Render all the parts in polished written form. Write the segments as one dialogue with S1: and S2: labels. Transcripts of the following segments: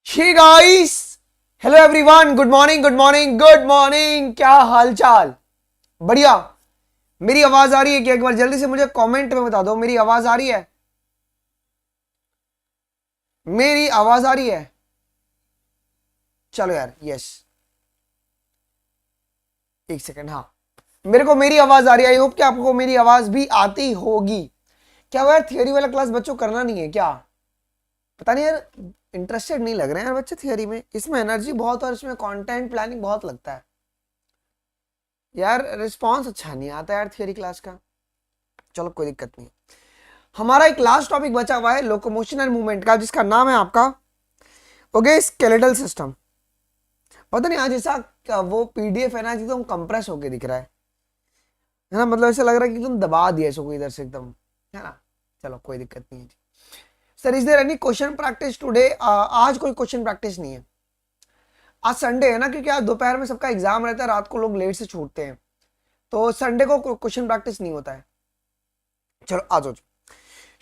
S1: हे guys, hello everyone, good morning good morning good morning. क्या हालचाल? बढ़िया। मेरी आवाज आ रही है क्या? एक बार जल्दी से मुझे कमेंट में बता दो, मेरी आवाज आ रही है? मेरी आवाज आ रही है? चलो यार, यस। एक सेकंड। हाँ, मेरे को मेरी आवाज आ रही है। आई होप कि आपको मेरी आवाज भी आती होगी। क्या वो यार थियोरी वाला क्लास बच्चों करना नहीं है क्या? पता नहीं यार, इंटरेस्टेड नहीं लग रहे हैं यार बच्चे थियोरी में। इसमें एनर्जी बहुत और इसमें कंटेंट प्लानिंग बहुत लगता है यार। रिस्पॉन्स अच्छा नहीं आता यार थियोरी क्लास का। चलो कोई दिक्कत नहीं। हमारा एक लास्ट टॉपिक बचा हुआ है लोकोमोशन एंड मूवमेंट का, जिसका नाम है आपका ओके स्केलेटल सिस्टम। पता नहीं आज ऐसा वो पीडीएफ है ना, एकदम कंप्रेस होके दिख रहा है ना। मतलब ऐसा लग रहा है कि तुम दबा दिया इसको इधर से एकदम, है ना। चलो कोई दिक्कत नहीं है। Sir is there any question practice today? आज कोई क्वेश्चन प्रैक्टिस नहीं है। आज संडे है ना, क्योंकि आज दोपहर में सबका एग्जाम रहता है, रात को लोग लेट से छूटते हैं, तो संडे को क्वेश्चन प्रैक्टिस नहीं होता है। चलो आ जाओ,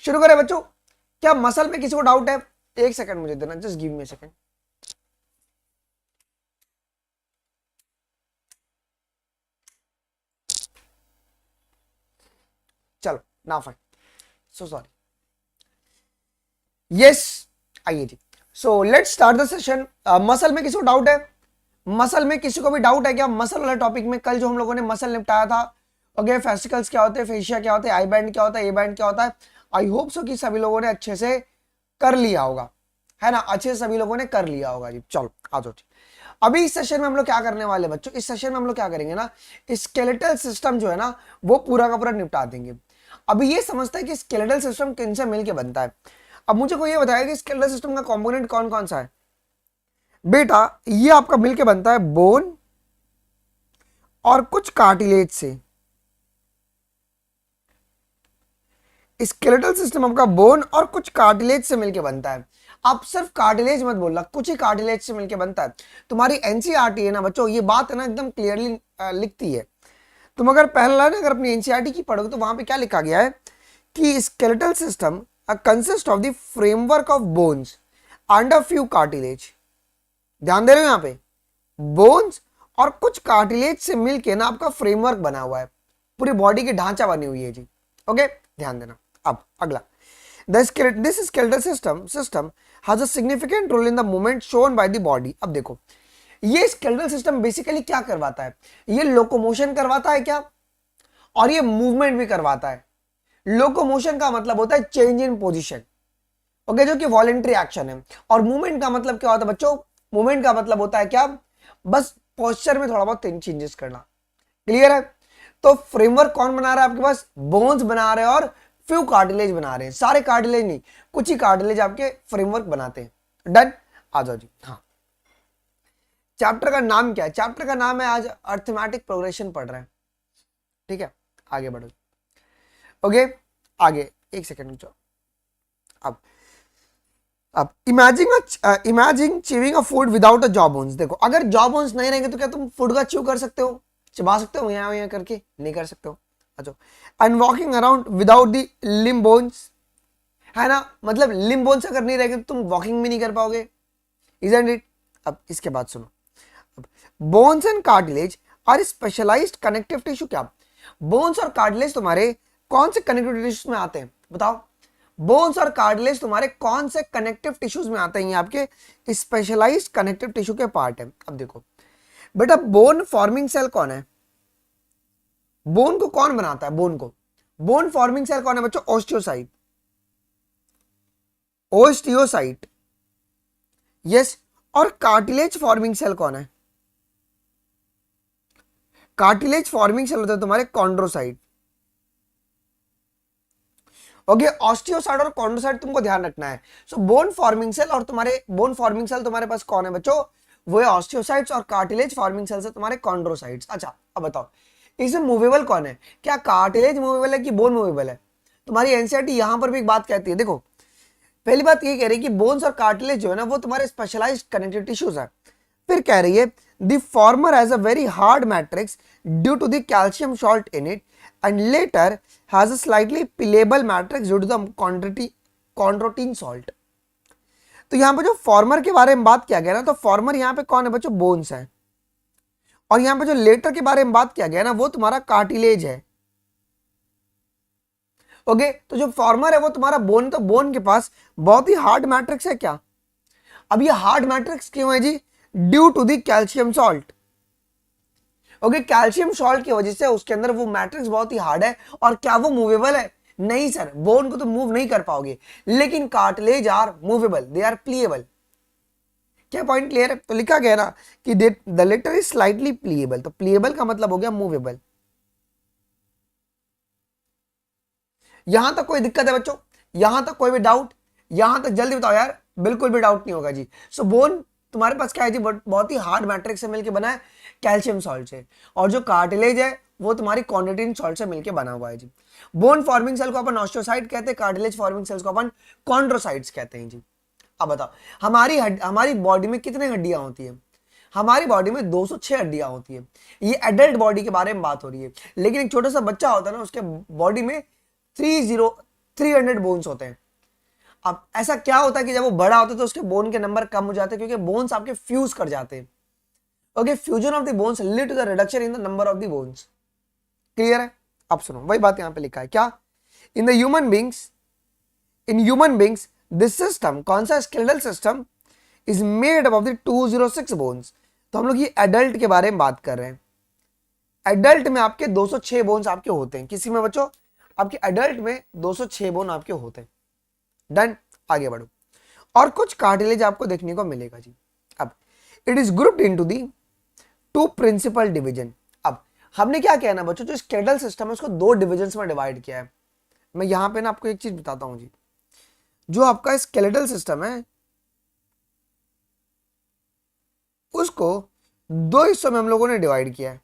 S1: शुरू करें बच्चों। क्या मसल में किसी को डाउट है? एक सेकंड मुझे देना, जस्ट गिव मी सेकंड। चलो ना फाइन, सो सॉरी। यस, आइए जी। So let's start the session. Muscle में किसी को डाउट है? मसल में किसी को भी डाउट है क्या? मसल वाला टॉपिक में कल जो हम लोगों ने मसल निपटाया था, ओके फेसिकल्स क्या होते हैं, फेशिया क्या होता है, आई बैंड क्या होता है, ए बैंड क्या होता है। आई होप सो कि सभी लोगों ने अच्छे से कर लिया होगा, है ना। अच्छे से सभी लोगों ने कर लिया होगा जी। चलो आ जाओ। अभी इस सेशन में हम लोग क्या करने वाले बच्चों? इस सेशन में हम लोग क्या करेंगे ना, स्केलेटल सिस्टम जो है ना वो पूरा का पूरा निपटा देंगे। अभी ये समझता है कि स्केलेटल सिस्टम किन से मिलके बनता है। अब मुझे कोई ये बताया कि स्केलेटल सिस्टम का कंपोनेंट कौन कौन सा है? बेटा ये आपका मिलके बनता है बोन और कुछ कार्टिलेज से। स्केलेटल सिस्टम आपका बोन और कुछ कार्टिलेज से मिलके बनता है। आप सिर्फ कार्टिलेज मत बोलना, कुछ ही कार्टिलेज से मिलके बनता है। तुम्हारी एनसीईआरटी है ना बच्चों, ये बात है ना एकदम क्लियरली लिखती है। तुम अगर पहला ना अगर अपनी एनसीईआरटी की पढ़ोगे तो वहां पे क्या लिखा गया है कि skeletal system consist of the framework of bones and a few cartilage. ध्यान दे रहे हो यहाँ पे, बोन्स और कुछ कार्टिलेज से मिलके ना आपका फ्रेमवर्क बना हुआ है, पूरी बॉडी की ढांचा बनी हुई है जी। ओके, ध्यान देना। अब अगला, this skeletal system has a significant role in the movement shown by the body। अब देखो ये स्केलेटल सिस्टम बेसिकली क्या करवाता है? ये लोकोमोशन करवाता है क्या, और ये मूवमेंट भी करवाता है। लोकोमोशन का मतलब होता है चेंज इन पोजीशन, ओके, जो कि वॉलेंट्री एक्शन है। और मूवमेंट का मतलब क्या होता है बच्चों? मूवमेंट का मतलब होता है क्या? बस पोस्चर में थोड़ा बहुत चेंजेस करना। क्लियर है? तो फ्रेमवर्क कौन बना रहा है आपके पास? बोन्स बना रहे हैं और फ्यू कार्टिलेज बना रहे हैं। सारे कार्टिलेज नहीं, कुछ ही कार्टिलेज आपके फ्रेमवर्क बनाते हैं। डन, आ जाओ जी। हाँ, चैप्टर का नाम क्या है? चैप्टर का नाम है आज अर्थमेटिक प्रोग्रेशन पढ़ रहे हैं। ठीक है, आगे बढ़ो। ओके, आगे एक सेकेंड रुको। अब imagine chewing a food without a jaw bones. देखो अगर जॉ बोन्स नहीं रहेंगे तो क्या तुम फूड का च्यू कर सकते हो? चबा सकते हो यहाँ यहाँ करके? नहीं कर सकते हो। अच्छा, and walking around without the limb bones, है ना। मतलब लिम्ब बोन्स अगर नहीं रहेंगे तो तुम वॉकिंग भी नहीं कर पाओगे, इजंट इट। अब इसके बाद सुनो, bones and cartilage are specialised connective tissue. क्या बोन्स और कार्टिलेज तुम्हारे कौन से कनेक्टिव टिश्यूज में आते हैं? बताओ, बोन्स और कार्टिलेज तुम्हारे कौन से कनेक्टिव टिश्यूज में आते हैं? ये आपके स्पेशलाइज्ड कनेक्टिव टिश्यू के पार्ट है। अब देखो बेटा, बोन फॉर्मिंग सेल कौन है? बोन को कौन बनाता है? बोन फॉर्मिंग सेल कौन है बच्चों? ओस्टियोसाइट। Osteocyte, yes. और कार्टिलेज फॉर्मिंग सेल कौन है? कार्टिलेज फॉर्मिंग सेल होता है तुम्हारे कॉन्ड्रोसाइट। ओके, ऑस्टियोसाइट और कॉन्ड्रोसाइट तुमको ध्यान रखना है। सो बोन फॉर्मिंग सेल और तुम्हारे बोन फॉर्मिंग सेल तुम्हारे पास कौन है बच्चों? वो है ऑस्टियोसाइट्स, और कार्टिलेज फॉर्मिंग सेल से तुम्हारे कॉन्ड्रोसाइट्स। अच्छा अब बताओ, इसमें मूवेबल कौन है? क्या कार्टिलेज मूवेबल है कि बोन मूवेबल है? तुम्हारी एनसीईआरटी यहां पर भी एक बात कहती है। देखो पहली बात ये कह रही है कि बोन्स और कार्टिलेज जो है ना वो तुम्हारे स्पेशलाइज्ड कनेक्टिव टिश्यूज है। फिर कह रही है the former has a very hard matrix due to the calcium salt in it, and later has a slightly pillable matrix due to the chondroitin salt। तो यहाँ पे जो फॉर्मर के बारे में बात किया गया ना, तो फॉर्मर यहाँ पे कौन है बच्चों, बोन्स है। और यहाँ पे जो लेटर के बारे में बात किया गया ना, वो तुम्हारा कार्टिलेज है। ओके, तो जो फॉर्मर है वो तुम्हारा बोन, तो बोन के पास बहुत ही हार्ड मैट्रिक्स है क्या। अब ये हार्ड मैट्रिक्स क्यों है जी, due to the calcium salt. Okay, calcium salt की वजह से उसके अंदर वो मैट्रिक्स बहुत ही हार्ड है। और क्या वो मूवेबल है, नहीं सर, बोन को तो मूव नहीं कर पाओगे, लेकिन cartilage are movable, they are pliable. क्या पॉइंट क्लियर है। तो लिखा गया ना कि the latter is slightly pliable, तो प्लीएबल का मतलब हो गया मूवेबल। यहां तक कोई दिक्कत है बच्चों, यहां तक कोई भी डाउट, यहां तक जल्दी बताओ यार, बिल्कुल भी डाउट नहीं होगा जी। सो बोन तुम्हारे पास क्या है जी, बहुत ही हार्ड मैट्रिक्स से मिलकर बना है, कैल्शियम सॉल्ट से। और जो कार्टिलेज है वो तुम्हारी कॉन्ड्रोटिन सॉल्ट से मिलकर बना हुआ है जी। बोन फॉर्मिंग सेल को अपन ऑस्टियोसाइट कहते हैं, कार्टिलेज फॉर्मिंग सेल्स को अपन कॉन्ड्रोसाइट्स कहते हैं जी। अब बताओ, हमारी बॉडी में कितने हड्डियां होती है, हमारी बॉडी में 206 हड्डियां होती है। ये एडल्ट बॉडी के बारे में बात हो रही है, लेकिन एक छोटा सा बच्चा होता है ना, उसके बॉडी में 300 बोन्स होते हैं। अब ऐसा क्या होता है कि जब वो बड़ा होता है तो उसके बोन के नंबर कम हो जाते हैं, क्योंकि बोन्स आपके फ्यूज कर जाते हैं। Okay, fusion of the bones lead to the reduction in the number of the bones. Clear है। अब सुनो, वही बात यहां पे लिखा है क्या, in human beings this system, कौन सा skeletal system, is made up of the 206 bones. तो हम लोग ये एडल्ट के बारे में बात कर रहे हैं। एडल्ट में आपके 206 बोन्स आपके होते हैं, किसी में बच्चों, आपके एडल्ट में 206 बोन आपके होते हैं। डन, आगे बढ़ो। और कुछ कार्टिलेज आपको देखने को मिलेगा जी। अब it is grouped into the 2 principal division. अब हमने क्या किया ना बच्चों, जो स्केलेटल सिस्टम है उसको 2 डिविजन्स में डिवाइड किया है। मैं यहां पे ना आपको एक चीज बताता हूं जी, जो आपका स्केलेटल सिस्टम है उसको 2 हिस्सों में हम लोगों ने डिवाइड किया है।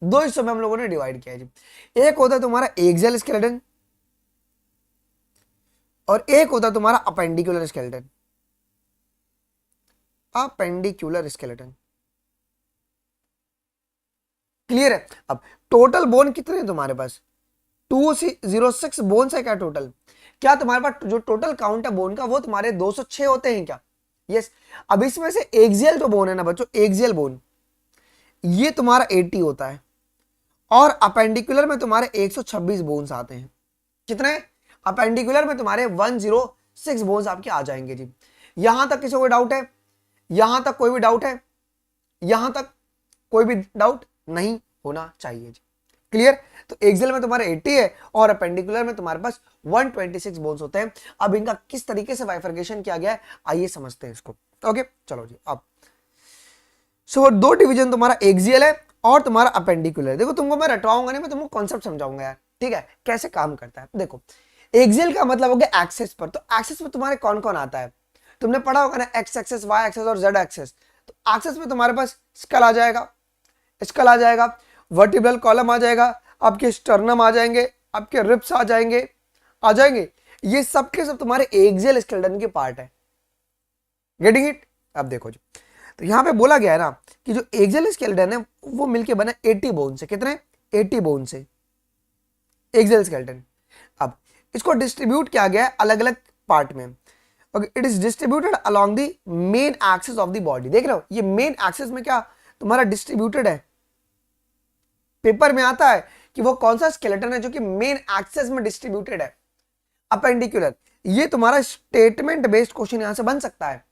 S1: 2 हिस्सों में हम लोगों ने डिवाइड किया है जी। एक होता है तुम्हारा एक्सियल स्केलेटन और एक होता है तुम्हारा appendicular skeleton. Appendicular skeleton, clear है। अब टोटल बोन कितने हैं तुम्हारे पास, 206 बोन्स है क्या टोटल। क्या तुम्हारे पास जो टोटल काउंट है बोन का वो तुम्हारे 206 होते हैं क्या, यस। अब इसमें से एक्सियल जो बोन है ना बच्चों, एक्सियल बोन ये तुम्हारा 80 होता है, और अपेंडिकुलर में तुम्हारे 126 बोन्स आते हैं। कितने, अपेंडिकुलर में तुम्हारे 106 बोन्स आपके आ जाएंगे जी। यहां तक किसी को डाउट है, यहां तक कोई भी डाउट है, यहां तक कोई भी डाउट नहीं होना चाहिए जी। क्लियर। तो एक्सियल में तुम्हारे 80 है और अपेंडिकुलर में तुम्हारे पास 126 बोन्स होते हैं। अब इनका किस तरीके से बाइफर्केशन किया गया है आइए समझते हैं इसको। ओके चलो जी। अब सो 2 डिवीजन तुम्हारा एक्सियल है और तुम्हारा अपेंडिकुलर। देखो तुमको मैं रटवाऊंगा नहीं, मैं तुमको कॉन्सेप्ट समझाऊंगा यार, ठीक है, कैसे काम करता है। देखो एक्सियल का मतलब हो गया एक्सेस पर, तो एक्सेस में तुम्हारे कौन कौन आता है, तुमने पढ़ा होगा ना, एक्स एक्सेस, वाई एक्सेस और जेड एक्सेस। तो एक्सेस में तुम्हारे पास स्कल आ जाएगा, स्कल आ जाएगा, वर्टिब्रल कॉलम आ जाएगा, आपके स्टर्नम आ जाएंगे, आपके रिब्स आ जाएंगे, ये सब के सब तुम्हारे एक्सियल स्केलेटन के पार्ट है। Getting it. अब देखो जी, तो यहां पे बोला गया है ना कि जो एक्सियल स्केलेटन है वो मिलके बना 80 बोन से। कितने, 80 बोन से एक्सियल स्केलेटन। अब इसको डिस्ट्रीब्यूट किया गया है अलग अलग पार्ट में। Okay, it is distributed along the main axis of the body. देख रहे हो, ये मेन एक्सिस में क्या तुम्हारा डिस्ट्रीब्यूटेड है। पेपर में आता है कि वो कौन सा स्केलेटन है जो कि मेन एक्सिस में डिस्ट्रीब्यूटेड है। अपेंडिकुलर, ये तुम्हारा स्टेटमेंट बेस्ड क्वेश्चन यहां से बन सकता है।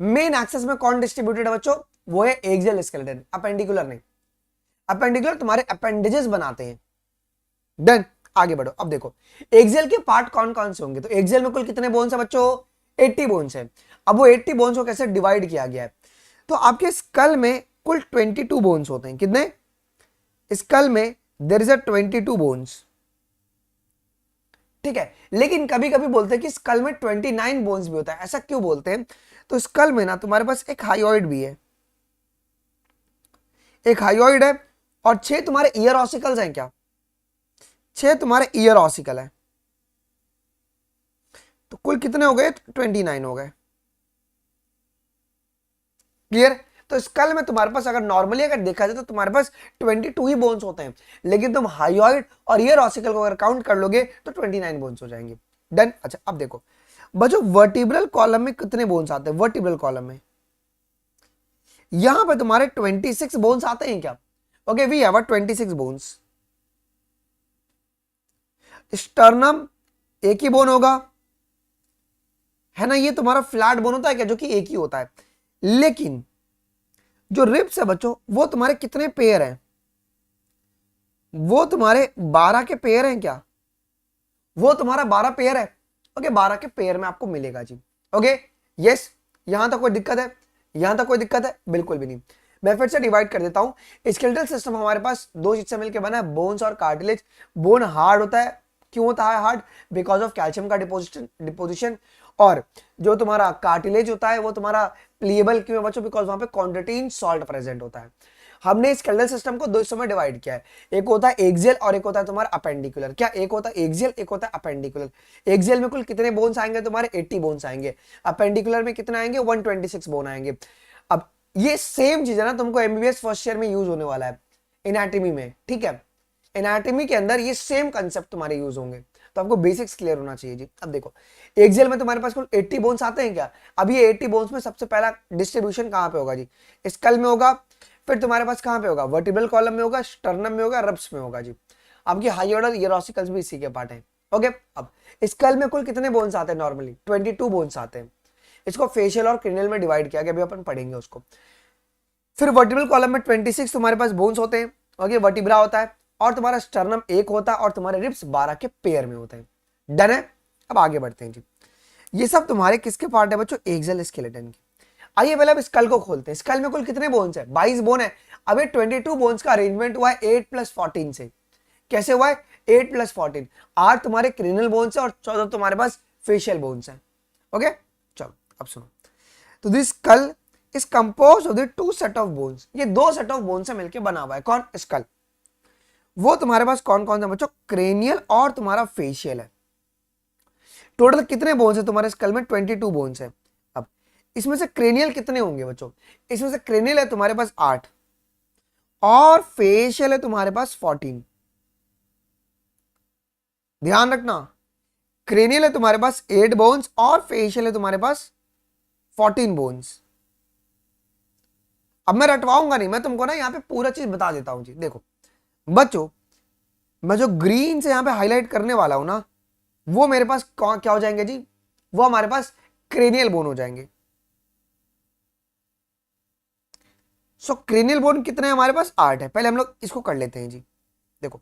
S1: मेन एक्सिस में कौन डिस्ट्रीब्यूटेड है बच्चों, वो है एक्सियल स्केलेटन, अपेंडिकुलर नहीं। अपेंडिकुलर तुम्हारे अपेंडेजेस बनाते हैं। डन, आगे बढ़ो। अब देखो एक्सियल के पार्ट कौन कौन से होंगे, तो एक्सियल में कुल कितने बोन्स है बच्चों, 80 बोन्स है। अब वो 80 बोन्स को कैसे डिवाइड किया गया है, तो आपके स्कल में कुल 22 बोन्स होते हैं। कितने, स्कल में देयर इज अ 22 बोन्स, ठीक है। लेकिन कभी कभी बोलते हैं कि स्कल में 29 बोन्स भी होता है। ऐसा क्यों बोलते हैं, तो स्कल में ना तुम्हारे पास एक हाइयोइड भी है, एक हाइयोइड है, और 6 तुम्हारे ईयर ऑसिकल्स हैं। क्या, 6 तुम्हारे ईयर ऑसिकल है। तो कुल कितने हो गए, 29 हो गए। क्लियर। तो स्कल में तुम्हारे पास अगर नॉर्मली अगर देखा जाए तो तुम्हारे पास 22 ही बोन्स होते हैं, लेकिन तुम हाइयोइड और ईयर ऑसिकल को अगर काउंट कर लोगे तो 29 बोन्स हो जाएंगे। डन। अच्छा अब देखो, बच्चों वर्टिब्रल कॉलम में कितने बोन्स आते हैं? वर्टिब्रल कॉलम में यहां पे तुम्हारे 26 बोन्स आते हैं क्या? Okay, we have 26 bones. Sternum एक ही बोन होगा, है ना, ये तुम्हारा फ्लैट बोन होता है क्या, जो कि एक ही होता है। लेकिन जो रिब्स है बच्चों, वो तुम्हारे कितने पेयर हैं? वो तुम्हारे 12 के पेयर हैं क्या? वो तुम्हारा 12 पेयर है। ओके, 12 के पेयर में आपको मिलेगा जी। ओके, यस, यहां तक कोई दिक्कत है? यहां तक कोई दिक्कत है? बिल्कुल भी नहीं। मैं फिर से डिवाइड कर देता हूं। स्केलेटल सिस्टम हमारे पास दो चीज से मिलकर बना है, बोन्स और कार्टिलेज। बोन हार्ड होता है, क्यों होता है हार्ड? बिकॉज ऑफ कैल्शियम का डिपोजिशन। और जो तुम्हारा कार्टिलेज होता है वो तुम्हारा प्लीएबल क्यों है बच्चों? बिकॉज वहां पे कॉन्ड्रोटिन सॉल्ट प्रेजेंट होता है। हमने स्केलेटल सिस्टम को दो हिस्सों में डिवाइड किया है, एक होता है एक्सियल और एक होता है तुम्हारा अपेंडिकुलर। क्या? एक होता है एक्सियल, एक होता है अपेंडिकुलर। एक्सियल में कुल कितने बोन्स आएंगे तुम्हारे? 80 बोन्स आएंगे। अपेंडिकुलर में कितने आएंगे? 126 बोन आएंगे। अब ये सेम चीज है ना, तुमको एमबीबीएस फर्स्ट ईयर में यूज होने वाला है एनाटॉमी में, ठीक है। एनाटॉमी के अंदर ये सेम कंसेप्ट तुम्हारे यूज होंगे, तो आपको बेसिक्स क्लियर होना चाहिए जी। अब देखो, एक्सियल में तुम्हारे पास कुल 80 बोन्स आते हैं क्या? अब ये 80 बोन्स में सबसे पहला डिस्ट्रीब्यूशन कहां पे होगा जी? स्कल में होगा। फिर तुम्हारे पास कहां पे होगा? वर्टिब्रल कॉलम में होगा, स्टर्नम में होगा, रब्स में होगा जी। आपकी हाई ऑर्डर यूरोसिकल्स भी इसी के पार्ट है। ओके, अब स्कल में कुल कितने बोन्स आते हैं? नॉर्मली 22 बोन्स आते हैं। इसको फेशियल और क्रिनियल में डिवाइड किया गया, अभी अपन पढ़ेंगे उसको। फिर वर्टिब्रल कॉलम में 26 तुम्हारे पास बोन्स होते हैं। ओके, वर्टिब्रा होता है, और तुम्हारा स्टर्नम एक होता है, और तुम्हारे रिब्स 12 के पेयर में होते हैं। डन है? अब आगे बढ़ते हैं जी। ये सब तुम्हारे किसके पार्ट है बच्चों? एक्सियल स्केलेटन के। आइए पहले अब स्कल को खोलते हैं। स्कल में कुल कितने बोन्स है? 22 बोन है। अब ये 22 बोन्स का अरेंजमेंट हुआ है 8 + 14 से। कैसे हुआ है? 8 + 14। 8 तुम्हारे क्रिनल बोन्स है और 14 तुम्हारे पास फेशियल बोन्स है। ओके, चलो अब सुनो। तो this skull is compose of the 2 set of bones. ये 2 सेट ऑफ बोन्स से मिलकर बना हुआ है। कौन? स्कल। वो तुम्हारे पास कौन कौन सा बच्चों? क्रेनियल और तुम्हारा फेशियल है। टोटल कितने बोन्स है तुम्हारे स्कल में? 22 बोन्स है। अब इसमें से क्रेनियल कितने होंगे बच्चों? इसमें से क्रेनियल है तुम्हारे पास 8 और फेशियल है तुम्हारे पास 14। ध्यान रखना, क्रेनियल है तुम्हारे पास 8 बोन्स और फेशियल है तुम्हारे पास 14 बोन्स। अब मैं रटवाऊंगा नहीं, मैं तुमको ना यहाँ पे पूरा चीज बता देता हूं जी। देखो बच्चों, मैं जो ग्रीन से यहां पे हाईलाइट करने वाला हूं ना, वो मेरे पास क्या हो जाएंगे जी? वो हमारे पास क्रेनियल बोन हो जाएंगे। सो क्रेनियल बोन कितने हैं हमारे पास? 8 है। पहले हम लोग इसको कर लेते हैं जी। देखो,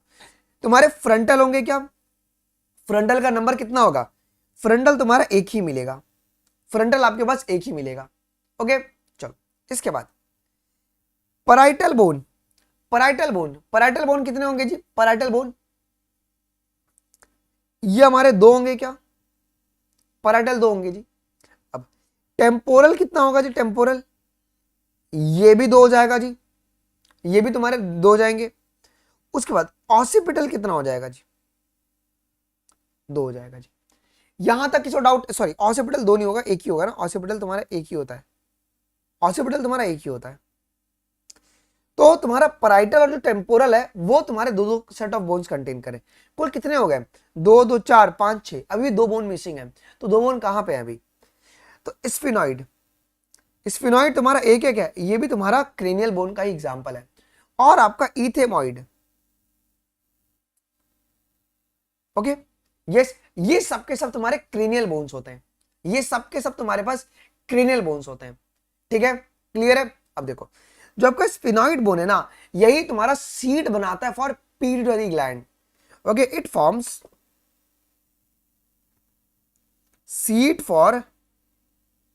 S1: तुम्हारे फ्रंटल होंगे क्या? फ्रंटल का नंबर कितना होगा? फ्रंटल तुम्हारा एक ही मिलेगा। फ्रंटल आपके पास एक ही मिलेगा। ओके, चलो इसके बाद parietal bone. Parietal bone, parietal bone कितने होंगे जी? पराइटल बोन ये हमारे 2 होंगे क्या? पराइटल 2 होंगे जी। अब टेम्पोरल कितना होगा जी? टेम्पोरल ये भी 2 हो जाएगा जी, ये भी तुम्हारे 2 हो जाएंगे। उसके बाद ऑसिपिटल कितना हो जाएगा जी? 2 हो जाएगा जी। यहां तक किसी डाउट? सॉरी, ऑसिपिटल 2 नहीं होगा, एक ही होगा ना। ऑसिपिटल तुम्हारा एक ही होता है। ऑसिपिटल तुम्हारा एक ही होता है। तो तुम्हारा पराइटल और जो टेम्पोरल है वो तुम्हारे 2 सेट ऑफ बोन्स कंटेन करें। कुल कितने हो गए? 2 2 4 5 6। अभी 2 बोन मिसिंग है। तो 2 बोन कहां पे है अभी? तो स्फिनॉइड, स्फिनॉइड तुम्हारा एक एक है, ये भी तुम्हारा क्रेनियल बोन का ही एग्जांपल है। और आपका इथेमॉइड। ओके, यस, ये सब के सब तुम्हारे क्रेनियल बोन्स होते हैं। ये सब के सब तुम्हारे पास क्रेनियल बोन्स होते हैं। ठीक है, क्लियर है? अब देखो, जो आपका स्फिनॉइड बोन है ना, यही तुम्हारा सीट बनाता है for pituitary gland. Okay, it forms seat for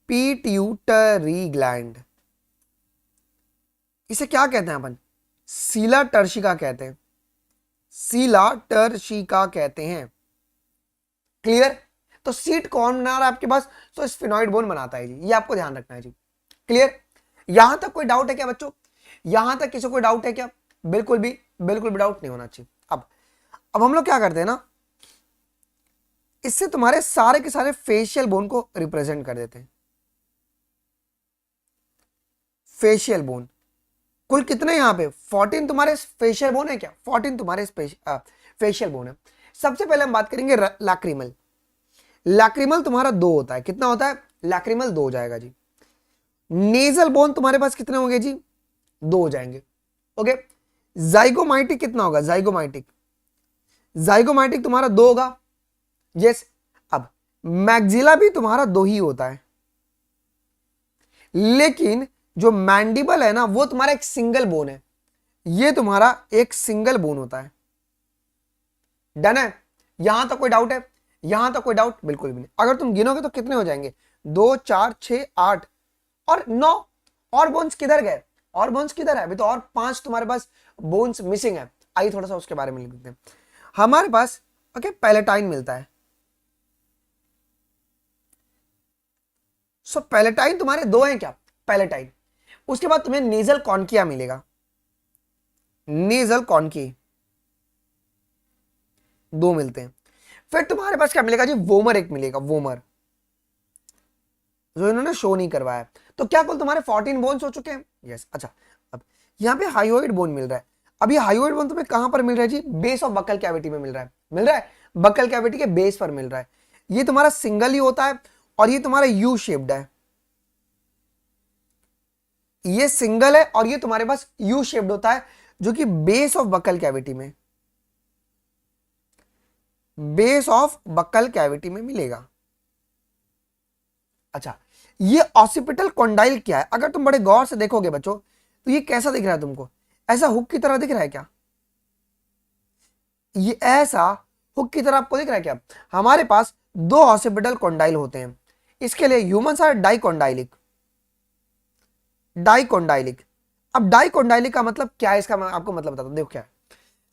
S1: pituitary gland. इसे क्या कहते हैं अपन? सीला टर्शिका कहते हैं। सीला टर्शिका कहते हैं। क्लियर? तो सीट कौन बना रहा है आपके पास? तो स्फिनॉइड बोन बनाता है जी, ये आपको ध्यान रखना है जी। क्लियर? यहां तक कोई डाउट है क्या बच्चों? यहां तक किसी को डाउट है क्या? बिल्कुल भी डाउट नहीं होना चाहिए। अब हम लोग क्या करते हैं ना, इससे तुम्हारे सारे के सारे फेशियल बोन को रिप्रेजेंट कर देते हैं। फेशियल बोन कुल कितने यहां पे? 14 तुम्हारे फेशियल बोन है क्या? 14 तुम्हारे फेशियल बोन है। सबसे पहले हम बात करेंगे लैक्रिमल। लैक्रिमल तुम्हारा 2 होता है, कितना होता है, लैक्रिमल 2 हो जाएगा जी। नेजल बोन तुम्हारे पास कितने होंगे जी, 2 हो जाएंगे। ओके, जाइगोमाइटिक कितना होगा, जाइगोमाइटिक, जाइगोमाइटिक तुम्हारा 2 होगा। यस, अब मैक्सिला भी तुम्हारा 2 ही होता है, लेकिन जो मैंडिबल है ना वो तुम्हारा एक सिंगल बोन है, ये तुम्हारा एक सिंगल बोन होता है। डन है, यहां तक कोई डाउट है, यहां तक कोई डाउट बिल्कुल भी नहीं। अगर तुम गिनोगे तो कितने हो जाएंगे, 2 4 6 8 और 9। और बोन्स किधर गए, और बोन्स किधर है, अभी तो और 5 तुम्हारे पास बोन्स मिसिंग है। आइए थोड़ा सा उसके बारे में लिख देते हैं। हमारे पास ओके पैलेटाइन मिलता है। सो पैलेटाइन तुम्हारे 2 हैं क्या, पैलेटाइन। उसके बाद तुम्हें नेजल कॉन्किया मिलेगा, नेजल कॉन्की 2 मिलते हैं। फिर तुम्हारे पास क्या मिलेगा जी, वोमर एक मिलेगा, वोमर, जो इन्होंने शो नहीं करवाया। तो क्या कुल तुम्हारे 14 बोन्स हो चुके हैं। यस, अच्छा अब यहाँ पे हाइयोइड बोन मिल रहा है। अब ये हाइयोइड बोन तुम्हें कहां पर मिल रहा है जी, बेस ऑफ बकल कैविटी में मिल रहा है, मिल रहा है, बकल कैविटी के बेस पर मिल रहा है। ये तुम्हारा सिंगल ही होता है और ये तुम्हारा यू शेप्ड है, ये सिंगल है और ये तुम्हारे पास यू शेप्ड होता है, जो कि बेस ऑफ बकल कैविटी में, बेस ऑफ बकल कैविटी में मिलेगा। अच्छा, ये ऑसिपिटल कॉन्डाइल क्या है, अगर तुम बड़े गौर से देखोगे बच्चों तो ये कैसा दिख रहा है तुमको, ऐसा हुक की तरह दिख रहा है क्या, ये ऐसा हुक की तरह आपको दिख रहा है क्या। हमारे पास 2 ऑसिपिटल कॉन्डाइल होते हैं, इसके लिए ह्यूमंस आर डाइकोंडाइलिक, डाइकोंडाइलिक। अब डाइकोंडाइलिक का मतलब क्या है, इसका मैं आपको मतलब बताता हूं। देखो क्या है,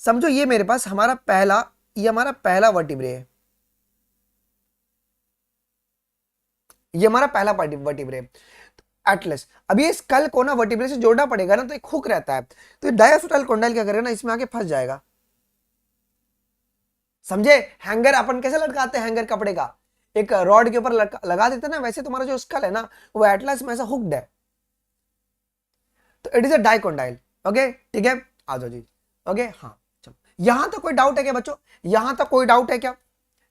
S1: समझो ये मेरे पास हमारा पहला, ये हमारा पहला वर्टिब्रे है, ये हमारा पहला वर्टिब्रे एटलस। अब ये स्कल को ना वर्टिब्रे से जोड़ना पड़ेगा ना, तो एक हुक रहता है, तो ये डायस्टल कॉन्डाइल क्या करेगा ना, इसमें आके फंस जाएगा। समझे, हैंगर अपन कैसे लटकाते हैं, हैंगर कपड़े का एक रॉड के ऊपर लगा देते हैं ना, वैसे तुम्हारा जो स्कल है ना वो एटलस में ऐसा हुक्ड है, तो इट इज अ डाइकोंडाइल। ओके ठीक है, आ जाओ जी। ओके हाँ, चलो यहां तक कोई डाउट है क्या बच्चों, यहां तक कोई डाउट है क्या,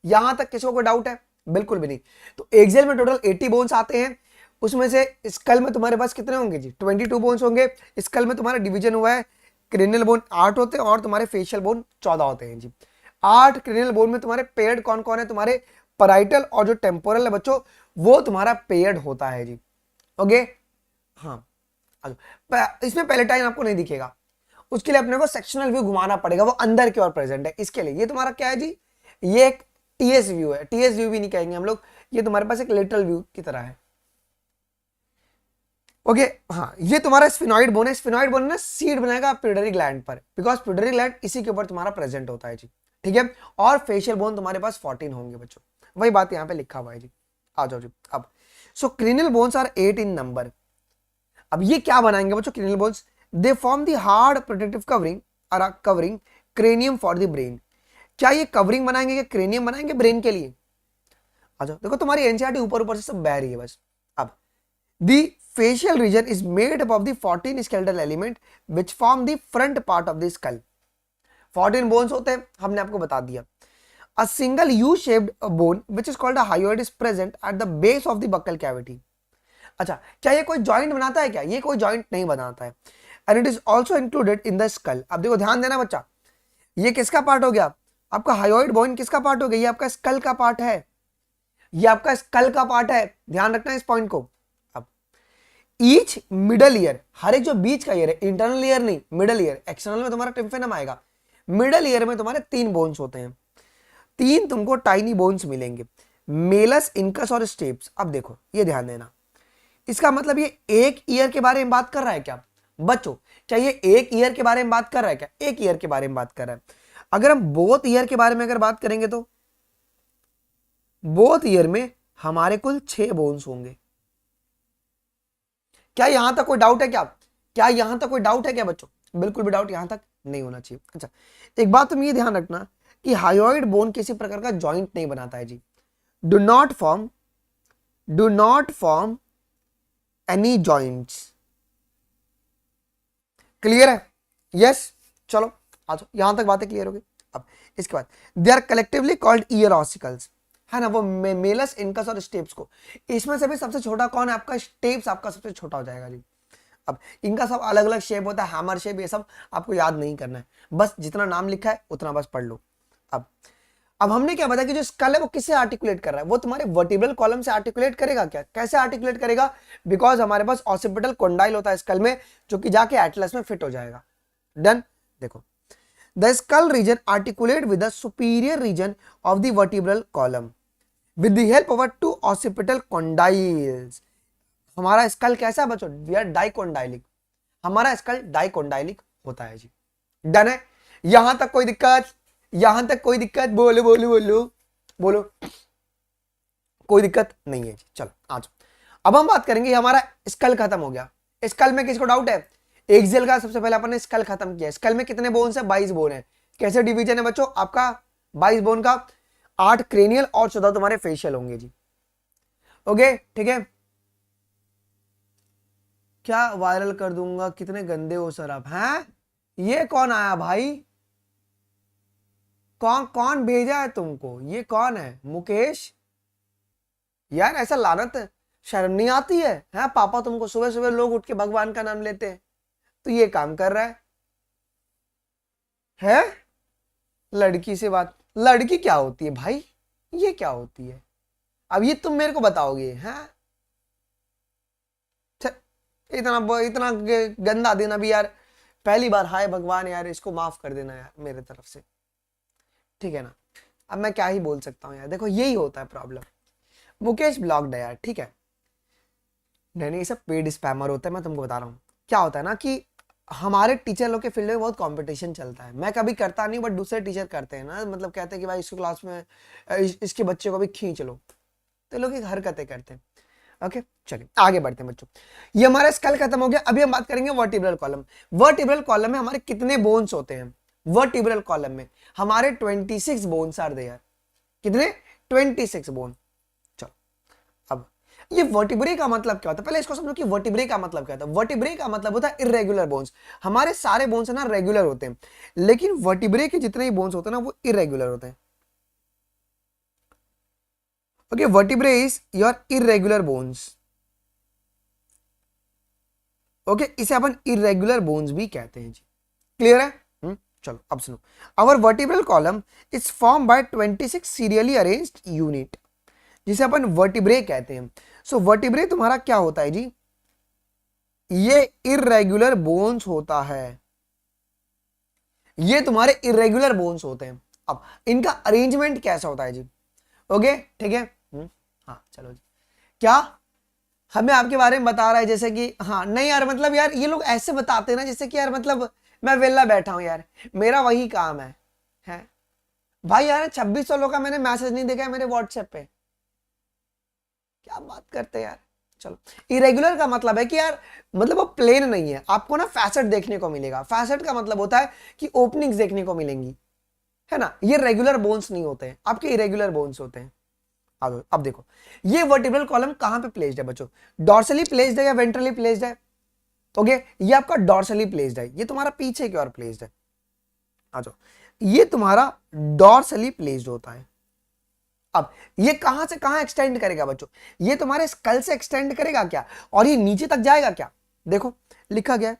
S1: यहां तक किसी को कोई डाउट है, बिल्कुल भी नहीं। तो एक्सेल में टोटल 80 बोन्स आते हैं, उसमें से स्कल में तुम्हारे पास कितने होंगे जी, 22 बोन्स होंगे। स्कल में तुम्हारा डिवीजन हुआ है, क्रेनियल बोन 8 होते हैं और तुम्हारे फेशियल बोन 14 होते हैं जी। 8 क्रेनियल बोन में तुम्हारे पेयर्ड कौन कौन है, तुम्हारे पैराइटल और जो टेम्पोरल है बच्चों वो तुम्हारा पेयर्ड होता है जी। ओके हाँ, इसमें पैलेटाइन आपको नहीं दिखेगा, उसके लिए अपने को सेक्शनल व्यू घुमाना पड़ेगा, वो अंदर की ओर प्रेजेंट है। इसके लिए ये तुम्हारा क्या है जी, ये एक टीएस व्यू है, टीएस व्यू भी नहीं कहेंगे हम लोग, ये तुम्हारे पास एक लेटरल व्यू की तरह है। ओके हाँ, ये तुम्हारा स्फिनॉइड बोन है, स्फिनॉइड बोन ना सीड बनाएगा पिट्यूटरी ग्लैंड पर, बिकॉज पिट्यूटरी ग्लैंड इसी के ऊपर तुम्हारा प्रेजेंट होता है जी। ठीक है, और फेशियल बोन तुम्हारे पास 14 होंगे बच्चों, वही बात यहाँ पे लिखा हुआ है जी। आ जाओ जी अब, so cranial bones are 8 in number. अब ये क्या बनाएंगे बच्चों, cranial bones, they form the hard protective covering और covering cranium for the brain. क्या ये कवरिंग बनाएंगे, क्या क्रेनियम बनाएंगे ब्रेन के लिए। अच्छा देखो तुम्हारी एनसीईआरटी ऊपर ऊपर से सब बह रही है बस। अब दी facial region is made up of the 14 skeletal element which form the front part of the skull। 14 bones होते हैं, हमने आपको बता दिया। A single U-shaped bone which is called a hyoid is present at the base of the buccal cavity। अच्छा, क्या ये कोई जॉइंट बनाता है क्या, ये कोई जॉइंट नहीं बनाता है। And it is also included in the skull। अब देखो ध्यान देना बच्चा, ये किसका पार्ट हो गया, आपका हाइयोइड बोन किसका पार्ट हो गया, ये आपका स्कल का पार्ट है, ये आपका स्कल का पार्ट है, ध्यान रखना इस पॉइंट को। ईच मिडल ईयर, हर एक जो बीच का ईयर है, इंटरनल ईयर नहीं, मिडल ईयर, एक्सटर्नल में तुम्हारा टिम्फेनम आएगा, मिडल ईयर में तुम्हारे 3 बोन्स होते हैं, 3 तुमको टाइनी बोन्स मिलेंगे, मेलस, इनकस और स्टेप्स। अब देखो ये ध्यान देना, इसका मतलब ये एक ईयर के बारे में बात कर रहा है क्या बच्चों, क्या ये एक ईयर के बारे में बात कर रहा है क्या, एक ईयर के बारे में बात कर रहा है। अगर हम बोथ ईयर के बारे में अगर बात करेंगे तो बोथ ईयर में हमारे कुल 6 बोन्स होंगे। क्या यहां तक कोई डाउट है क्या, क्या यहां तक कोई डाउट है क्या बच्चों, बिल्कुल भी डाउट यहां तक नहीं होना चाहिए। अच्छा एक बात तुम ये ध्यान रखना कि हाइयोइड बोन किसी प्रकार का जॉइंट नहीं बनाता है जी, do not form any joints. Clear है, यस चलो आ जाओ, यहां तक बातें क्लियर हो गई। अब इसके बाद they are collectively called ear ossicles. है ना, वो मेलस, इनकस और स्टेप्स को। इसमें से भी सबसे छोटा कौन है आपका? स्टेप्स आपका सबसे छोटा हो जाएगा जी। अब इनका सब अलग अलग शेप होता है, हैमर शेप, ये सब आपको याद नहीं करना है, बस जितना नाम लिखा है उतना बस पढ़ लो। अब हमने क्या बताया कि जो स्कल है वो किससे आर्टिकुलेट कर रहा है? वो तुम्हारे वर्टिब्रल कॉलम से आर्टिकुलेट करेगा क्या? कैसे आर्टिकुलेट करेगा? बिकॉज हमारे पास ऑसिपिटल कॉन्डाइल होता है स्कल में, जो कि जाके एटलस में फिट हो जाएगा। डन। देखो, the skull region articulate with the superior region of the vertebral column with the help of two occipital condyles. हमारा स्कल कैसा बच्चों? वी आर डाइकोंडाइलिक, हमारा स्कल डाइकोंडाइलिक होता है जी। डन है? यहां तक कोई दिक्कत? यहां तक कोई दिक्कत? बोलो बोलो बोलो बोलो, कोई दिक्कत नहीं है जी। चलो आ जाओ, अब हम बात करेंगे, हमारा स्कल खत्म हो गया। स्कल में किसको डाउट है? एक्सियल का सबसे पहले अपन ने स्कल खत्म किया। स्कल में कितने बोन्स है? 22 बोन है। कैसे डिवीजन है बच्चों आपका 22 बोन का? 8 क्रेनियल और 14 तुम्हारे फेशियल होंगे जी। ओके ठीक है, क्या वायरल कर दूंगा, कितने गंदे हो सर आप हैं? ये कौन आया भाई? कौन कौन भेजा है तुमको? ये कौन है? मुकेश? यार ऐसा लानत है, शर्म नहीं आती है? पापा तुमको सुबह सुबह लोग उठ के भगवान का नाम लेते हैं, तो ये काम कर रहा है? लड़की से बात, लड़की क्या होती है भाई? ये क्या होती है? अब ये तुम मेरे को बताओगे? हैं इतना इतना गंदा दिन अभी यार, पहली बार। हाय भगवान यार, इसको माफ कर देना यार मेरे तरफ से, ठीक है ना? अब मैं क्या ही बोल सकता हूँ यार, देखो यही होता है प्रॉब्लम। मुकेश ब्लॉक्ड है यार, ठीक है? नहीं ये सब पेड स्पैमर होता है, मैं तुमको बता रहा हूँ। क्या होता है ना कि हमारे टीचर लोग के फील्ड में बहुत कंपटीशन चलता है। मैं कभी करता नहीं, बट दूसरे टीचर करते हैं ना, मतलब कहते हैं कि भाई इसकी क्लास में इसके बच्चे को भी खींच लो, तो लोग एक हरकतें करते हैं। ओके चलिए आगे बढ़ते हैं बच्चों, ये हमारा स्कल खत्म हो गया। अभी हम बात करेंगे वर्टिब्रल कॉलम। वर्टिब्रल कॉलम में हमारे कितने बोन्स होते हैं? वर्टिब्रल कॉलम में हमारे 26 बोन्स आर देयर। कितने? 26 बोन। चलो, अब ये वर्टिब्रे का मतलब क्या होता है? पहले इसको समझो कि वर्टिब्रे का मतलब क्या होता है। वर्टिब्रे का मतलब होता है इरेगुलर बोन्स। हमारे सारे बोन्स है ना रेगुलर होते हैं, लेकिन वर्टिब्रे के जितने भी बोन्स होते हैं ना वो इरेगुलर होते हैं। Okay, vertebrae is your irregular bones. Okay, इसे अपन इरेगुलर बोन्स भी कहते हैं जी। क्लियर है? चलो अब सुनो, our vertebral column is form by 26 serially arranged unit, जिसे अपन वर्टिब्रे कहते हैं। सो वर्टिब्रे तुम्हारा क्या होता है जी? ये इरेगुलर बोन्स होता है, ये तुम्हारे इरेगुलर बोन्स होते हैं। अब इनका अरेंजमेंट कैसा होता है जी? ओके ठीक है, हाँ चलो जी। क्या हमें आपके बारे में बता रहा है जैसे कि, हाँ नहीं यार, मतलब यार ये लोग ऐसे बताते हैं ना जैसे कि यार मतलब मैं वेला बैठा हूं यार, मेरा वही काम है भाई यार 2600 लोग का मैंने मैसेज नहीं देखा है मेरे व्हाट्सएप पे, क्या बात करते हैं यार। चलो, इरेगुलर का मतलब है कि यार मतलब वो प्लेन नहीं है, आपको ना फैसेट देखने को मिलेगा। फैसेट का मतलब होता है कि ओपनिंग्स देखने को मिलेंगी, है ना? ये रेगुलर बोन्स नहीं होते हैं, आपके इरेगुलर बोन्स होते हैं। अब देखो, ये वर्टिब्रल कॉलम कहां पे प्लेस्ड है बच्चों? डॉर्सली प्लेस्ड है या वेंट्रली प्लेस्ड है? ओके, ये आपका डॉर्सली प्लेस्ड है, ये तुम्हारा पीछे की ओर प्लेस्ड है। आ जाओ, ये तुम्हारा डॉर्सली प्लेस्ड होता है। अब ये कहां से कहां एक्सटेंड करेगा बच्चों? ये तुम्हारे स्कल से एक्सटेंड करेगा क्या, और ये नीचे तक जाएगा क्या? देखो लिखा गया,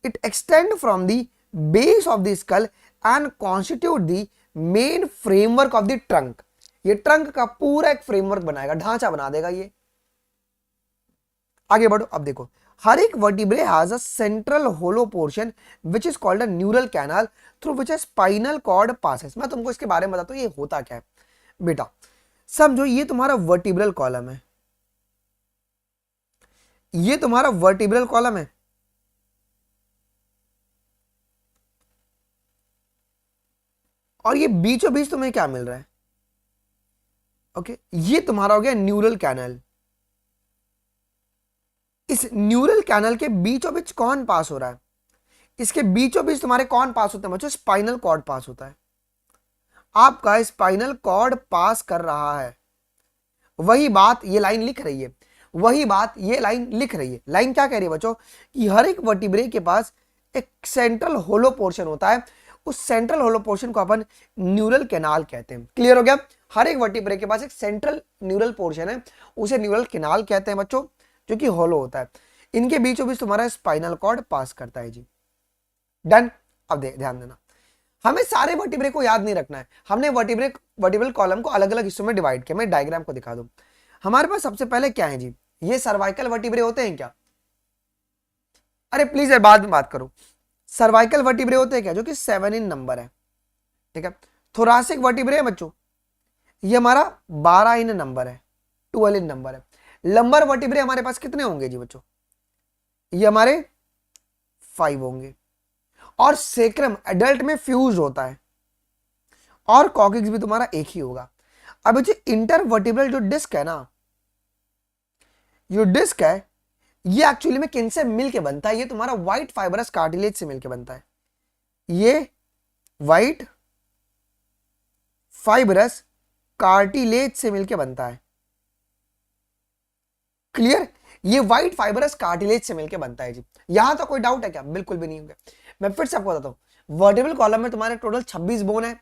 S1: it extend from the base of the skull and constitute the main framework of the trunk. ये ट्रंक का पूरा एक फ्रेमवर्क बनाएगा, ढांचा बना देगा ये। आगे बढ़ो, अब देखो, हर एक vertebrae has a central hollow portion which is called a neural canal through which a spinal cord passes. मैं तुमको इसके बारे में बताता हूं ये होता क्या है बेटा। समझो, ये तुम्हारा वर्टिब्रल कॉलम है, ये तुम्हारा वर्टिब्रल कॉलम है, और ये बीचों बीच तुम्हें क्या मिल रहा है? ओके, ये तुम्हारा हो गया न्यूरल कैनल। इस न्यूरल कैनल के बीचों बीच कौन पास हो रहा है? इसके बीचों बीच तुम्हारे कौन पास होते हैं बच्चों? स्पाइनल कॉर्ड पास होता है। आपका स्पाइनल कॉर्ड पास कर रहा है, वही बात ये लाइन लिख रही है, वही बात ये लाइन लिख रही है। लाइन क्या कह रही है बच्चों? कि हर एक वर्टिब्रे के पास एक सेंट्रल होलो पोर्शन होता है, उस सेंट्रल होलो पोर्शन को अपन न्यूरल कैनाल कहते हैं। क्लियर हो गया? हर एक वर्टिब्रे के पास एक सेंट्रल न्यूरल पोर्शन है, उसे न्यूरल किनाल कहते हैं बच्चों, जो कि हॉलो होता है। इनके बीचों बीच तुम्हारा स्पाइनल कॉर्ड पास करता है जी। डन। अब ध्यान देना, हमें सारे वर्टिब्रे को याद नहीं रखना है, हमने वर्टिब्रल कॉलम को अलग अलग हिस्सों में डिवाइड किया। मैं डायग्राम को दिखा दूं। हमारे पास सबसे पहले क्या है जी, ये सर्वाइकल वर्टिब्रे होते हैं क्या? अरे प्लीज यार बाद में बात करो। सर्वाइकल वर्टिब्रे होते हैं क्या, जो कि 7 इन नंबर है, ठीक है। थोरासिक वर्टिब्रे है बच्चों, ये हमारा 12 इन नंबर है, 12 इन नंबर है। लंबर वर्टिब्रे हमारे पास कितने होंगे जी बच्चों, ये हमारे 5 होंगे। और सेक्रम एडल्ट में फ्यूज होता है, और कॉकिक्स भी तुम्हारा एक ही होगा। अब बच्चे इंटरवर्टिब्रल जो डिस्क है ना, जो डिस्क है ये एक्चुअली में किन से मिलके बनता है, ये तुम्हारा व्हाइट फाइबरस कार्टिलेज से मिलके बनता है। ये व्हाइट फाइबरस कार्टिलेज से मिलके बनता है। क्लियर? ये व्हाइट फाइबरस कार्टिलेज से मिलके बनता है जी। यहां तो कोई डाउट है क्या? बिल्कुल भी नहीं होगा। मैं फिर से आपको बताता हूं, वर्टिब्रल कॉलम में तुम्हारे टोटल 26 बोन है,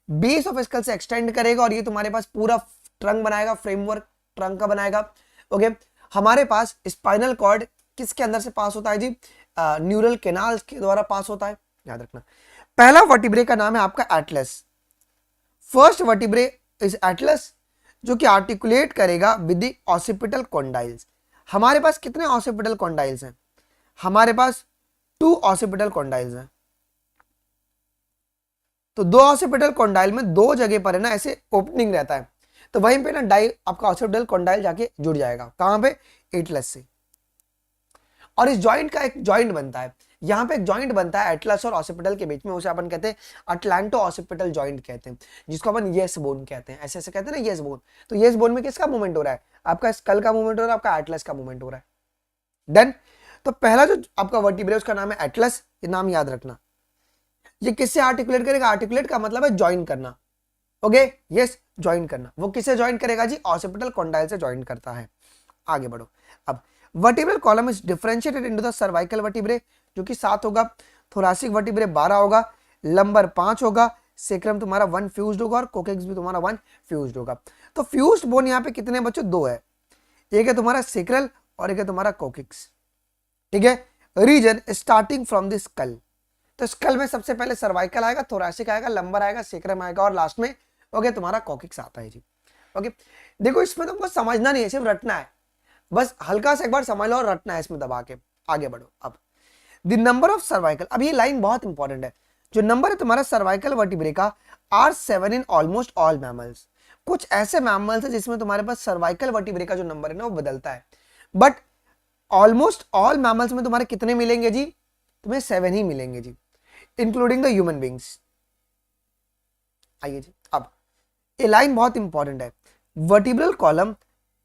S1: बेस ऑफ स्कल से एक्सटेंड करेगा और ये तुम्हारे पास पूरा ट्रंक बनाएगा, फ्रेमवर्क ट्रंक का बनाएगा। ओके, हमारे पास स्पाइनल कॉर्ड किसके अंदर से पास होता है जी, न्यूरल कैनाल के द्वारा पास होता है, याद रखना। पहला वर्टिब्रे का नाम है आपका Atlas. First vertebrae is Atlas, जो कि आर्टिकुलेट करेगा विद द ऑसिपिटल कॉन्डाइल्स। हमारे पास कितने ऑसिपिटल कॉन्डाइल्स हैं? हमारे पास 2 ऑसिपिटल कॉन्डाइल्स हैं। तो 2 ऑसिपिटल कॉन्डाइल में 2 जगह पर है ना ऐसे ओपनिंग रहता है, तो वहीं पे ना डाई आपका ऑसिपिटल कॉन्डाइल जाके जुड़ जाएगा। कहां पे? एटलस से। और इस जॉइंट का एक जॉइंट बनता है, यहां पे एक जॉइंट बनता है एटलस और ऑसिपिटल के बीच में, उसे अपन कहते हैं अटलांटो ऑसिपिटल जॉइंट कहते हैं, जिसको अपन येस बोन कहते हैं। ऐसे ऐसे कहते हैं ना येस बोन। तो येस बोन में किसका मूवमेंट हो रहा है? आपका स्कल का मूवमेंट हो रहा है, आपका एटलस का मूवमेंट हो रहा है। डन। तो पहला जो आपका वर्टिब्रे उसका नाम है एटलस, ये नाम याद रखना। ये किससे आर्टिकुलेट करेगा? आर्टिकुलेट का मतलब है ज्वाइन करना। ओके, यस, ज्वाइन करना। वो किससे ज्वाइन करेगा जी? ऑसिपिटल कॉन्डाइल से ज्वाइन करता है। आगे बढ़ो। अब vertebral column is differentiated into the cervical vertebrae, जो कि 7 होगा, थोरासिक वर्टिब्रे 12 होगा, लंबर 5 होगा, सेक्रम तुम्हारा 1 फ्यूज्ड होगा और कोकेक्स भी तुम्हारा 1 फ्यूज्ड होगा। तो फ्यूज्ड बोन यहाँ पे कितने बच्चों? 2 है, एक है तुम्हारा सेक्रल और एक है तुम्हारा कोकेक्स, ठीक है। Region starting from the skull, तो स्कल में सबसे पहले सर्वाइकल आएगा, थोरासिक आएगा, लंबर आएगा, सेक्रम आएगा और लास्ट में ओके तुम्हारा कॉकिक्स आता है जी। ओके, देखो इसमें तुमको समझना नहीं है, सिर्फ रटना है, बस हल्का से एक बार समझ लो और रटना है इसमें दबा के। आगे बढ़ो। अब द नंबर ऑफ सर्वाइकल, अब ये लाइन बहुत इंपॉर्टेंट है, जो नंबर है तुम्हारा सर्वाइकल वर्टिब्रे का are 7 in almost all mammals. कुछ ऐसे मैमल्स है जिसमें तुम्हारे पास सर्वाइकल वर्टिब्रे का जो नंबर है ना वो बदलता है, बट ऑलमोस्ट ऑल मैमल्स में तुम्हारे कितने मिलेंगे जी? तुम्हें 7 ही मिलेंगे जी, इंक्लूडिंग द ह्यूमन बींग्स। आइए जी, अब ये लाइन बहुत इंपॉर्टेंट है, vertebral column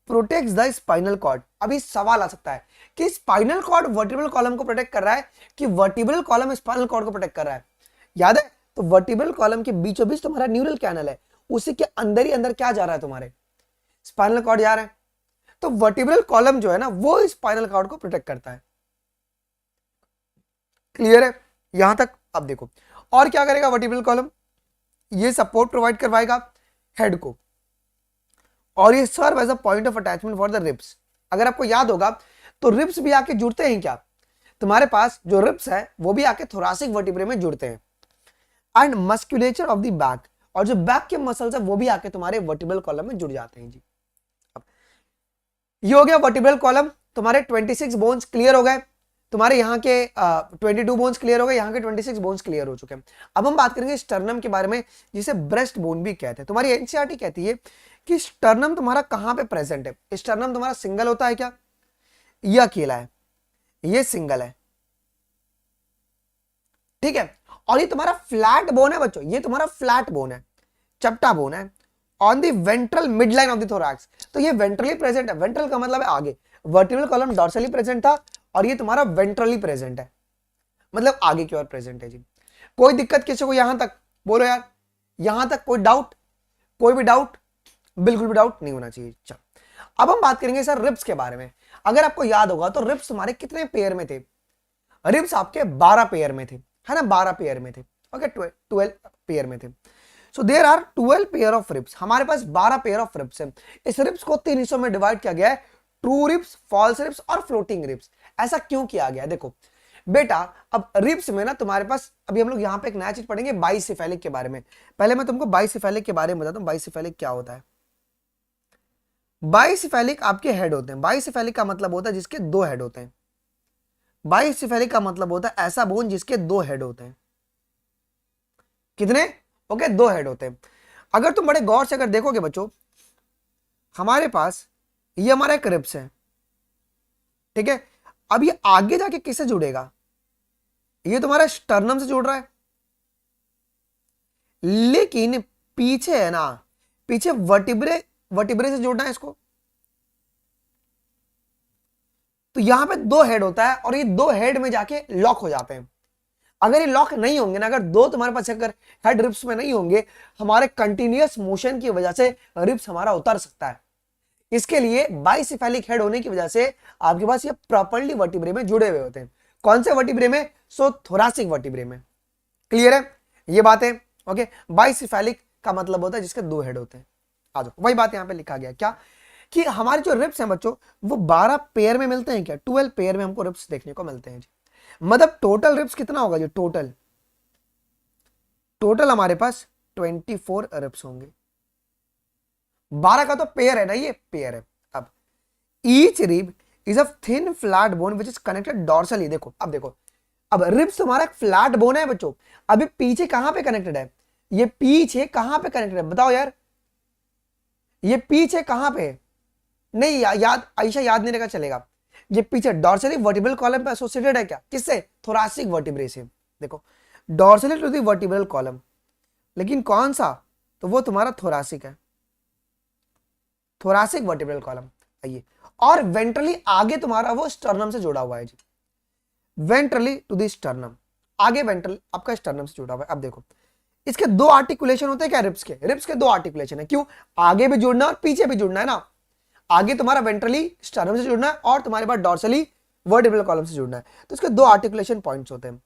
S1: protects the spinal cord. अभी सवाल आ सकता है कि स्पाइनल कॉर्ड वर्टिब्रल कॉलम को प्रोटेक्ट कर रहा है कि वर्टिब्रल कॉलम स्पाइनल कॉर्ड को प्रोटेक्ट कर रहा है? याद है, तो वर्टिब्रल कॉलम के बीचों बीच तुम्हारा न्यूरल कैनल है, उसी के अंदर ही अंदर क्या जा रहा है? तुम्हारे स्पाइनल कॉर्ड जा रहा है। तो वर्टिब्रल कॉलम जो है ना वो स्पाइनल कॉर्ड को प्रोटेक्ट करता है। क्लियर है यहां तक? अब देखो और क्या करेगा वर्टिब्रल कॉलम, ये सपोर्ट प्रोवाइड करवाएगा हेड को, और ये serve as a point of attachment for the ribs. अगर आपको याद होगा तो रिब्स भी आके जुड़ते हैं क्या? तुम्हारे पास जो रिब्स है वो भी आके थोरासिक वर्टिब्रे में जुड़ते हैं। And musculature of the back, और जो बैक के मसल्स है वो भी आके तुम्हारे वर्टिब्रल कॉलम में जुड़ जाते हैं जी। अब ये हो गया वर्टिब्रल कॉलम, तुम्हारे 26 बोन्स क्लियर हो गए, तुम्हारे यहाँ के 22 बोन्स क्लियर हो गए, यहाँ के 26 बोन्स क्लियर हो चुके हैं। अब हम बात करेंगे स्टर्नम के बारे में, जिसे ब्रेस्ट बोन भी कहते हैं। तुम्हारी एनसीईआरटी कहती है कि स्टर्नम तुम्हारा कहां पे प्रेजेंट है। स्टर्नम तुम्हारा सिंगल होता है क्या? ये अकेला है, ये सिंगल है, ठीक है। और ये तुम्हारा फ्लैट बोन है बच्चों, ये तुम्हारा फ्लैट बोन है, चपटा बोन है on the ventral mid line of the thorax. तो ये वेंट्रली प्रेजेंट है, वेंट्रल का मतलब है आगे, वर्टिब्रल कॉलम डॉर्सली प्रेजेंट था और ये तुम्हारा वेंट्रली प्रेजेंट है, मतलब आगे की ओर प्रेजेंट है जी। कोई दिक्कत किसी को यहां तक? बोलो यार, यहां तक कोई डाउट? कोई भी डाउट? बिल्कुल भी डाउट नहीं होना चाहिए। चलो अब हम बात करेंगे सर रिब्स के बारे में। अगर आपको याद होगा तो रिब्स तुम्हारे कितने पेयर में थे? रिब्स आपके 12 पेयर में थे, है ना, 12 पेयर में थे, ओके 12 पेयर में थे। So there are 12 pair of ribs, हमारे पास 12 पेयर ऑफ रिब्स है। इस रिब्स को 3 हिस्सों में डिवाइड किया गया है, ट्रू रिब्स, फॉल्स रिब्स और फ्लोटिंग रिब्स। ऐसा क्यों किया गया? देखो बेटा, अब रिब्स में ना तुम्हारे पास, अभी हम लोग यहाँ पे एक नया चीज पढ़ेंगे बाइसेफेलिक के बारे में। पहले मैं तुमको बाइसेफेलिक के बारे में बताता हूँ, बाइसेफेलिक क्या होता है। बाइसेफेलिक आपके हेड होते हैं। बाइसेफेलिक का मतलब होता है जिसके 2 हेड होते हैं। बाइसेफेलिक का मतलब होता है ऐसा बोन जिसके 2 हेड होते हैं। कितने? ओके, 2 हेड होते हैं। अगर तुम बड़े गौर से अगर देखोगे बच्चों, हमारे पास ये हमारा एक रिब्स है, ठीक है। अब ये आगे जाके किससे जुड़ेगा? ये तुम्हारा स्टर्नम से जुड़ रहा है, लेकिन पीछे है ना, पीछे वर्टिब्रे, वर्टिब्रे से जोड़ना है इसको। तो यहां पे 2 हेड होता है और ये 2 हेड में जाके लॉक हो जाते हैं। अगर ये लॉक नहीं होंगे ना, अगर 2 तुम्हारे पास अगर हेड रिब्स में नहीं होंगे, हमारे कंटिन्यूअस मोशन की वजह से रिब्स हमारा उतर सकता है। इसके लिए बाइसेफेलिक हेड होने की वजह से आपके पास ये प्रॉपर्ली वर्टिब्रे में जुड़े हुए होते हैं। कौन से वर्टिब्रे में? सो थोरासिक वर्टिब्रे में। क्लियर है ये बात है? ओके, बाइसेफेलिक का मतलब होता है जिसके 2 हेड होते हैं। आ जाओ, वही बात यहां पे लिखा गया क्या कि हमारे जो रिब्स हैं बच्चों, वो 12 पेयर में मिलते हैं क्या? 12 पेयर में हमको रिब्स देखने को मिलते हैं जी। मतलब टोटल रिब्स कितना होगा? जो टोटल हमारे पास 24 रिब्स होंगे। 12 का तो पेयर है ना, ये पेयर है। अब each rib is a thin flat bone which is connected dorsally. देखो अब देखो, अब रिब्स तुम्हारा एक फ्लैट बोन है बच्चों। अभी पीछे कहां पे कनेक्टेड है? ये पीछे कहां पे कनेक्टेड है बताओ यार? ये पीछे कहां पे? नहीं याद, आयशा याद नहीं रहेगा चलेगा। ये पीछे डॉर्सली वर्टिब्रल कॉलम पे एसोसिएटेड है क्या? किससे? थोरासिक वर्टिब्रे से। देखो dorsally to the vertebral column, लेकिन कौन सा? तो वो तुम्हारा थोरासिक है, थोरासिक वर्टिब्रल कॉलम। आइए, और वेंट्रली आगे तुम्हारा वो स्टर्नम से जुड़ा हुआ है जी। वेंट्रली टू द स्टर्नम, आगे वेंट्रल आपका स्टर्नम से जुड़ा हुआ है। अब देखो इसके 2 आर्टिकुलेशन होते हैं क्या? रिब्स के, रिब्स के 2 आर्टिकुलेशन है। क्यों? आगे भी जुड़ना और पीछे भी जुड़ना है ना। आगे तुम्हारा वेंट्रली स्टर्नम से जुड़ना है और तुम्हारे पास डॉर्सली वर्टिब्रल कॉलम से जुड़ना है। तो इसके 2 आर्टिकुलेशन पॉइंट्स होते हैं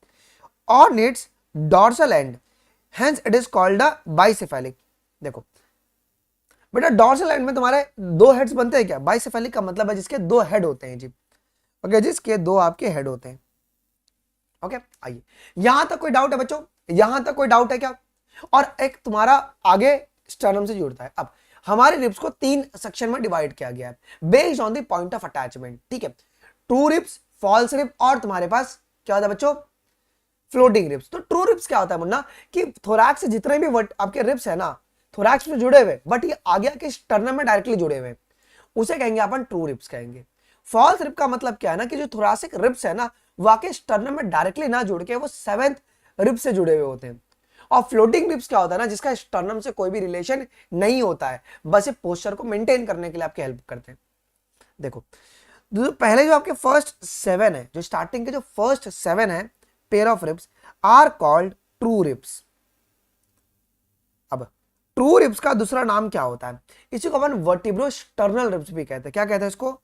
S1: और needs dorsal and, hence it is called a bicephalic. देखो बेटा, डॉर्सल एंड में तुम्हारे 2 हेड्स बनते हैं क्या? बाइसेफेलिक का मतलब है जिसके 2 हेड होते हैं जी। ओके, जिसके 2 आपके हेड होते हैं। ओके, आइए, यहां तक कोई डाउट है बच्चों? यहां तक कोई डाउट है क्या? और एक तुम्हारा आगे स्टर्नम से जुड़ता है। अब हमारे रिब्स को 3 सेक्शन में डिवाइड किया गया है based on the point of attachment, ठीक है। ट्रू रिब्स, फॉल्स रिब और तुम्हारे पास क्या होता है बच्चों? Floating ribs. तो ट्रू रिब्स क्या होता है मुन्ना? कि थोरैक्स से जितने भी आपके रिब्स है ना, थोरैक्स में जुड़े हुए, बट ये आगे के स्टर्नम में डायरेक्टली जुड़े हुए, उसे कहेंगे अपन ट्रू रिब्स कहेंगे। फॉल्स रिब का मतलब क्या है ना, कि जो थोरासिक रिब्स है ना, वो आके स्टर्नम में डायरेक्टली ना जुड़ के वो 7th रिब से जुड़े हुए होते हैं। और फ्लोटिंग रिब्स क्या होता है ना, जिसका स्टर्नम से कोई भी रिलेशन नहीं होता है, बस ये पोस्चर को मेंटेन करने के लिए आपकी हेल्प करते हैं। देखो पहले जो आपके फर्स्ट 7 है, जो स्टार्टिंग के जो फर्स्ट 7 है pair of ribs are called true ribs. अब ट्रू रिब्स का दूसरा नाम क्या होता है? इसी को अपन वर्टिब्रो स्टर्नल रिब्स भी कहते हैं। क्या कहते हैं इसको?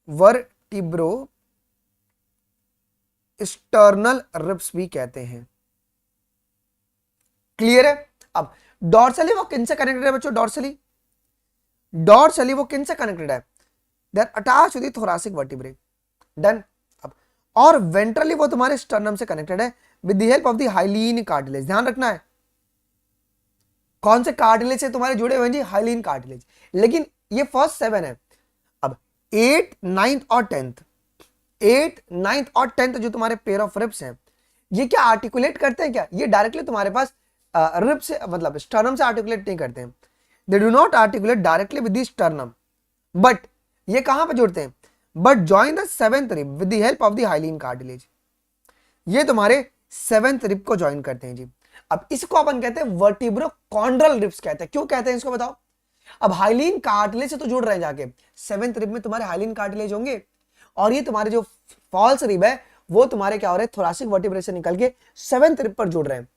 S1: वर्टिब्रो स्टर्नल रिब्स भी कहते हैं। क्लियर है? अब डॉर्सली वो किन से कनेक्टेड है बच्चों? डॉर्सली वो किन से कनेक्टेड है? They are attached to the thoracic vertebrae. Done. अब और वेंट्रली वो तुम्हारे स्टर्नम से कनेक्टेड है with the help of the hyaline cartilage. ध्यान रखना है, कौन से कार्टिलेज से तुम्हारे जुड़े हुए हैं जी? Hyaline cartilage. लेकिन ये फर्स्ट 7 है। अब 8, 9th और 10th, 8, 9th और 10th जो तुम्हारे पेयर ऑफ रिब्स हैं, ये क्या आर्टिकुलेट करते हैं क्या? ये डायरेक्टली तुम्हारे पास रिब से, मतलब स्टर्नम से आर्टिकुलेट नहीं करते हैं। They do not articulate directly with the sternum, but ये कहां पे जुड़ते हैं? But join the 7th rib with the help of the hyaline cartilage. ये तुम्हारे 7th रिब को ज्वाइन करते हैं जी। अब इसको अपन कहते हैं वर्टिब्रो कॉन्ड्रल रिब्स कहते हैं। क्यों कहते हैं इसको बताओ? अब हाइलीन कार्टिलेज से तो जुड़ रहे हैं जाके, 7th रिब में तुम्हारे हाइलीन कार्टिलेज होंगे, और ये तुम्हारे जो फॉल्स रिब है वो तुम्हारे क्या हो रहे हैं? थोरैसिक वर्टिब्रे से निकल के 7th रिब पर जुड़ रहे हैं।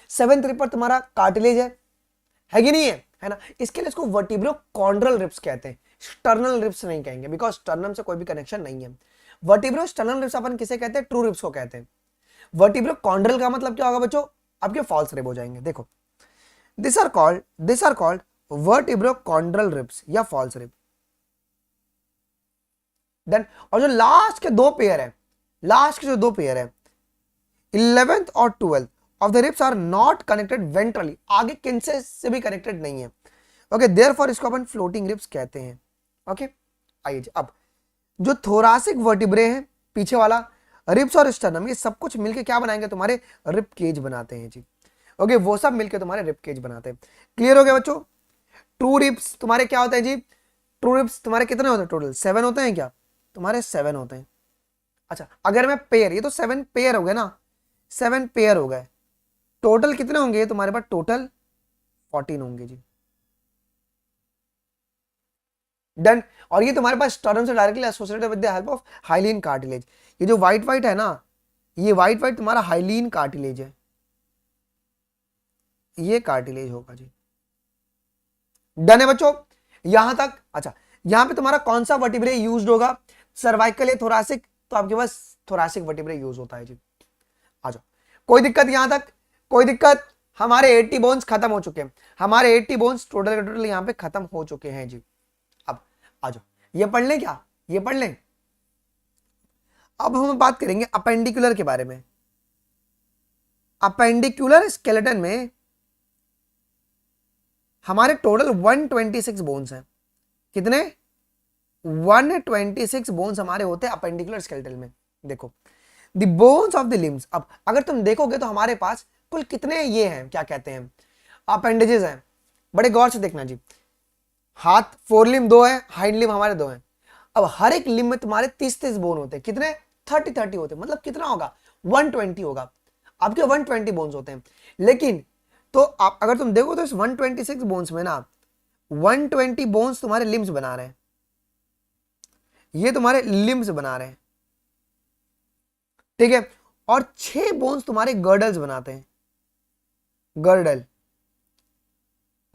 S1: 7th रिब पर तुम्हारा कार्टिलेज है कि नहीं है ना? इसके लिए इसको वर्टिब्रो कॉन्ड्रल रिब्स कहते हैं, स्टर्नल रिब्स नहीं कहेंगे, बिकॉज स्टर्नम से कोई भी कनेक्शन नहीं है। वर्टिब्रो स्टर्नल रिब्स अपन किसे कहते हैं? ट्रू रिब्स को कहते हैं। वर्टिब्रो कॉन्ड्रल का मतलब क्या होगा बच्चों? आपके फॉल्स रिब हो जाएंगे। देखो दिस आर कॉल्ड वर्टिब्रोकॉन्ड्रल रिब्स या फॉल्स रिब। देन और जो लास्ट के दो पेयर है, लास्ट के जो दो पेयर है 11th और 12th of the ribs are not connected ventrally, आगे किनसे से भी कनेक्टेड नहीं है। ओके, देयरफॉर इसको अपन फ्लोटिंग रिब्स कहते हैं। ओके, आइए जी, अब जो थोरासिक वर्टिब्रे हैं पीछे वाला, रिब्स और स्टर्नम, ये सब कुछ मिलके क्या बनाएंगे, तुम्हारे रिब केज बनाते हैं जी। ओके, वो सब मिलके तुम्हारे रिब केज बनाते हैं। क्लियर हो गया बच्चों? ट्रू रिब्स तुम्हारे क्या होते हैं जी? ट्रू रिब्स तुम्हारे कितने होते हैं टोटल? 7 होते हैं क्या? तुम्हारे 7 होते हैं। अच्छा, अगर मैं पेयर, ये तो 7 पेयर हो गए ना, 7 पेयर हो गए, टोटल कितने होंगे तुम्हारे पास? टोटल 14 होंगे जी। डन। और ये तुम्हारे पास स्टर्नम से directly associated with the help of hyaline cartilage. ये जो व्हाइट व्हाइट है ना, ये व्हाइट व्हाइट तुम्हारा हाइलिन कार्टिलेज है, ये कार्टिलेज होगा जी। डन है बच्चों यहां तक? अच्छा, यहां पे तुम्हारा कौन सा वर्टिब्रे यूज्ड होगा? सर्वाइकल या थोरासिक? तो आपके पास थोरासिक वर्टिब्रे यूज होता है जी। आ जाओ, कोई दिक्कत यहां तक? कोई दिक्कत? हमारे 80 बोन्स खत्म हो चुके हैं, हमारे 80 बोन्स टोटल के टोटल यहां पे खत्म हो चुके हैं जी। अब आ जाओ, ये पढ़ लें क्या? ये पढ़ लें। अब हम बात करेंगे अपेंडिकुलर के बारे में। अपेंडिकुलर स्केलेटन में हमारे टोटल 126 बोन्स हैं। कितने? 126 बोन्स हमारे होते हैं अपेंडिकुलर स्केलेटन में। देखो, the bones of the limbs. अब अगर तुम देखोगे तो हमारे पास कुल कितने ये हैं, क्या कहते हैं, अपेंडेजेस हैं। बड़े गौर से देखना जी, हाथ, फोर लिम्ब 2 है, हाइंड लिम्ब हमारे 2 हैं। अब हर एक लिम्ब में तुम्हारे 30-30 बोन होते हैं। कितने? 30-30 होते हैं। मतलब कितना होगा? 120 होगा। आपके 120 बोन्स होते हैं। लेकिन तो आप अगर तुम देखो तो इस 126 बोन्स में ना 120 बोन्स तुम्हारे लिम्स बना रहे हैं, ये तुम्हारे लिम्स बना रहे हैं, ठीक है। और 6 बोन्स तुम्हारे गर्डल्स बनाते हैं, गर्डल,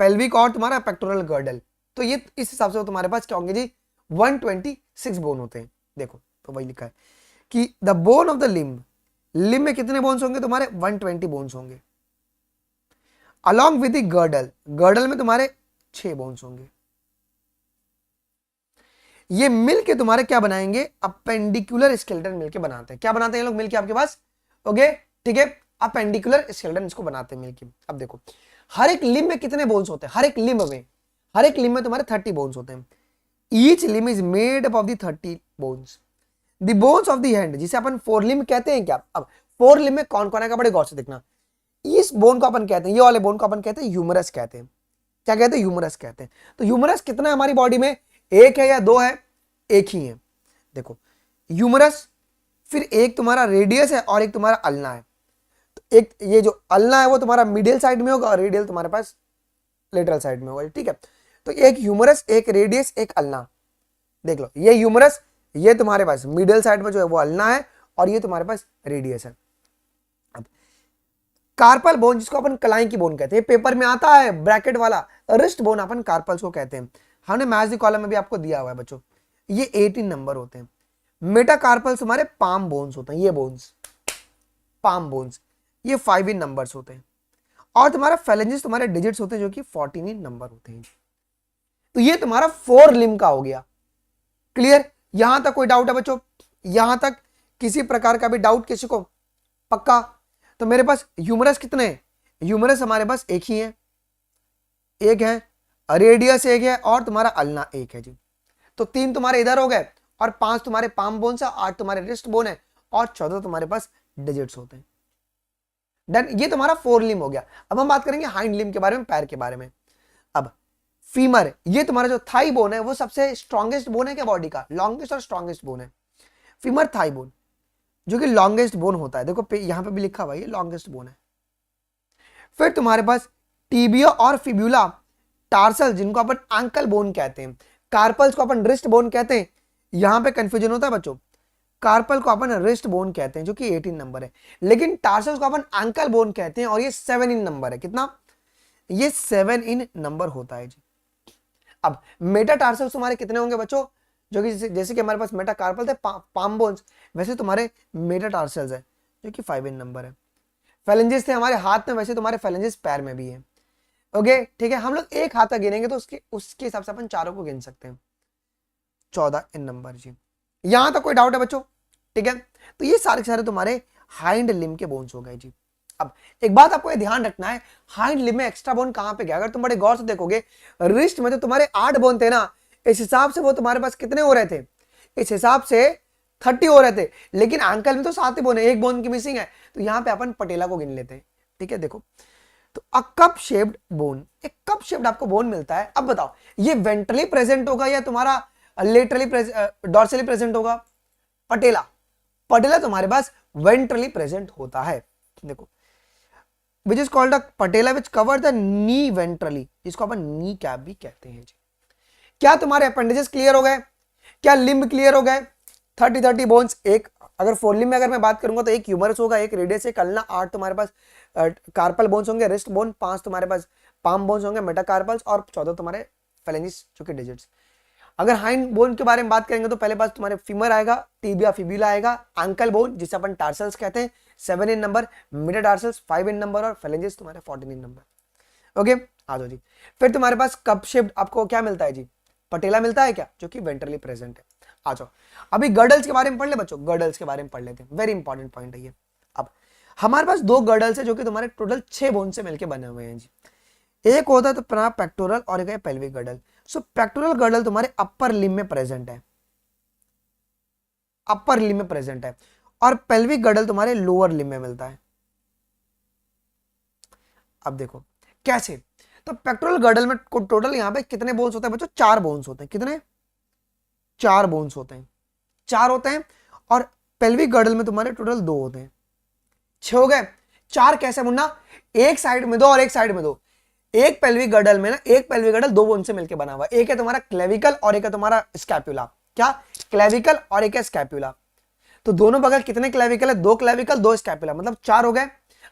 S1: पेल्विक और तुम्हारा पेक्टोरल गर्डल। तो ये इस हिसाब से तुम्हारे पास क्या होंगे जी? 126 बोन होते हैं। देखो, तो वही लिखा है कि the bone of the limb, limb में कितने बोन्स होंगे तुम्हारे? 120 बोन्स होंगे। Along with the girdle, girdle में तुम्हारे 6 बोन्स होंगे। ये मिलके तुम्हारे क्या बनाएंगे? अपेंडिकुलर स्केलेटन मिलके बनाते हैं। क्या बनाते हैं ये लोग मिलके आपके पास? ओके, ठीक है, अपेंडिकुलर स्केलेटन इसको बनाते हैं मिलके। अब देखो, हर एक लिम्ब में कितने बोन्स होते हैं? हर एक लिम्ब में तुम्हारे 30 बोन्स होते हैं। Each limb is made up of the 30 bones. The bones of the hand, जिसे अपन फोर लिम्ब कहते हैं क्या? अब फोर लिम्ब में कौन कौन है? बड़े गौर से देखना। इस बोन को अपन कहते हैं, ये वाले बोन को अपन कहते हैं ह्यूमरस कहते हैं। क्या कहते हैं? ह्यूमरस कहते हैं। तो ह्यूमरस कितना है हमारी बॉडी में? एक है या 2 है? एक ही है। देखो, ह्यूमरस, फिर एक तुम्हारा रेडियस है और एक तुम्हारा अल्ना है। तो एक ये जो अल्ना है वो तुम्हारा मिडिल साइड में होगा और रेडियल तुम्हारे पास लेटरल साइड में होगा, ठीक है। तो एक ह्यूमरस, एक रेडियस, एक अल्ना। देख लो, ये ह्यूमरस, ये तुम्हारे पास मिडिल साइड में जो है वो अल्ना है और ये तुम्हारे पास रेडियस है। अब कार्पल बोन, जिसको अपन कलाई की बोन कहते हैं, पेपर में आता है ब्रैकेट वाला, रिस्ट बोन अपन कार्पल्स को कहते हैं। हमने मैथ द कॉलम में भी आपको दिया हुआ है बच्चों। ये 18 नंबर होते हैं। मेटाकार्पल्स हमारे पाम बोन्स होते हैं, ये बोन्स, पाम बोन्स, ये 5 इन नंबर्स होते हैं। और तुम्हारा फेलेंजेस तुम्हारे डिजिट्स होते हैं जो कि 14 इन नंबर होते हैं। तो ये तुम्हारा 4 लिम्ब का हो गया। क्लियर? यहां तक कोई डाउट है बच्चों? यहां तक किसी प्रकार का भी डाउट किसी को? पक्का? तो मेरे पास ह्यूमरस कितने हैं? ह्यूमरस हमारे पास एक ही है, एक है, रेडियस एक है और तुम्हारा अल्ना एक है जी। तो 3 तुम्हारे इधर हो गए और 5 तुम्हारे पाम बोन है, 8 तुम्हारे रिस्ट बोन है और 14 तुम्हारे पास डिजिट्स होते हैं। डन, ये तुम्हारा 4 लिम्ब हो गया। अब हम बात करेंगे हाइंड लिम्ब के बारे में, पैर के बारे में। अब फीमर, ये तुम्हारा जो थाई बोन है वो सबसे स्ट्रॉन्गेस्ट बोन है क्या बॉडी का? लॉन्गेस्ट और स्ट्रॉन्गेस्ट बोन है फीमर थाई बोन, जो कि लॉन्गेस्ट बोन होता है। देखो यहां पे भी लिखा हुआ है, ये लॉन्गेस्ट बोन है। फिर तुम्हारे पास टीबिया और फिब्यूला, टार्सल, जिनको अपन एंकल बोन कहते हैं, कार्पल्स को अपन रिस्ट बोन कहते हैं। यहां पे कंफ्यूजन होता है बच्चों, कार्पल को अपन रिस्ट बोन कहते हैं जो कि 18 नंबर है, लेकिन टार्सल्स को अपन एंकल बोन कहते हैं और ये 7 इन नंबर है। कितना? ये 7 इन नंबर होता है जी। अब मेटाटार्सल्स तुम्हारे कितने होंगे बच्चों? जो कि जैसे कि हमारे पास मेटाकार्पल थे पाम बोन्स, वैसे तुम्हारे मेटाटार्सल्स है जो कि 5 इन नंबर है। फेलेंजेस थे हमारे हाथ में, वैसे तुम्हारे फेलेंजेस पैर में भी है। ओके ठीक है, हम लोग एक हाथ तक गिनेंगे तो उसके हिसाब से अपन चारों को गिन सकते हैं। 14 इन नंबर जी। यहां तक कोई डाउट है बच्चों? ठीक है, तो ये सारे सारे तुम्हारे हाइंड लिम्ब के बोन्स हो गए जी। अब एक बात आपको ये ध्यान रखना है, हाइंड लिम्ब में एक्स्ट्रा बोन कहां पे गया? अगर तुम बड़े गौर से देखोगे, रिस्ट में तो तुम्हारे 8 बोन थे ना, इस हिसाब से वो तुम्हारे पास कितने हो रहे थे? इस हिसाब से 30 हो रहे थे, लेकिन एंकल में तो 7 ही बोन है, एक बोन की मिसिंग है, तो यहां पे अपन पटेला को गिन लेते हैं। ठीक है, देखो तो अ कप शेप्ड बोन, एक कप शेप्ड आपको बोन मिलता है। अब बताओ ये वेंट्रली प्रेजेंट होगा या तुम्हारा लेटरली डॉर्सली प्रेजेंट होगा? पटेला, पटेला तुम्हारे पास वेंट्रली प्रेजेंट होता है। देखो विच is called a patella which cover the knee ventrally, जिसको अपन नी कैप भी कहते हैं जी। क्या तुम्हारे अपेंडिजेस क्लियर हो गए? क्या लिम्ब क्लियर हो गए? 30 बोन्स, एक अगर फोर लिम्ब में अगर मैं बात करूंगा तो एक ह्यूमरस होगा, एक रेडियस, एक अल्ना, 8 तुम्हारे पास कार्पल बोन्स होंगे, रिस्ट बोन, 5 तुम्हारे पास पाम बोन्स होंगे, मेटाकार्पल्स, और 14 तुम्हारे फेलेंजिस जो कि डिजिट्स। अगर हाइंड बोन के बारे में बात करेंगे तो पहले पास तुम्हारे फीमर आएगा, टिबिया फिब्यूला आएगा, एंकल बोन जिसे अपन टार्सल्स कहते हैं 7 इन नंबर, मेटाटार्सल्स 5 इन नंबर, और फेलेंजिस तुम्हारे 14 इन नंबर। ओके आ जाओ जी। फिर तुम्हारे पास कप शेप्ड आपको क्या मिलता है जी? पटेला मिलता है क्या, जो कि वेंट्रली प्रेजेंट है। आ जाओ अभी गर्डल्स के बारे में पढ़ ले बच्चों, गर्डल्स के बारे में पढ़ लेते हैं, वेरी इंपॉर्टेंट पॉइंट है ये। अब हमारे पास 2 गर्डल्स है जो कि तुम्हारे टोटल 6 बोन से मिलकर बने हुए हैं जी। एक होता है तो पेक्टोरल और एक है pelvic girdle. So pectoral girdle तुम्हारे अपर लिम्ब में प्रेजेंट है, अपर लिम्ब में प्रेजेंट है, और पेल्विक गर्डल तुम्हारे लोअर लिम्ब में मिलता है। अब देखो कैसे, तो पेक्टोरल गर्डल में टोटल यहां पे कितने बोन्स होते हैं बच्चों? 4 बोन्स होते हैं। कितने? 4 बोन्स होते हैं, 4 होते हैं। और पेल्विक गर्डल में तुम्हारे टोटल 2 होते हैं। 6 हो गए। 4 कैसे मुन्ना? एक साइड में 2 और एक साइड में 2। एक पेल्विक गर्डल में ना, एक पेल्विक गर्डल 2 बोन से मिलकर बना हुआ, एक है तुम्हारा क्लेविकल और एक है तुम्हारा स्कैपुला। क्या? क्लेविकल और एक है स्कैपुला। तो दोनों बगल कितने क्लेविकल है? 2 क्लेविकल 2 स्कैपुला, मतलब 4 हो गए।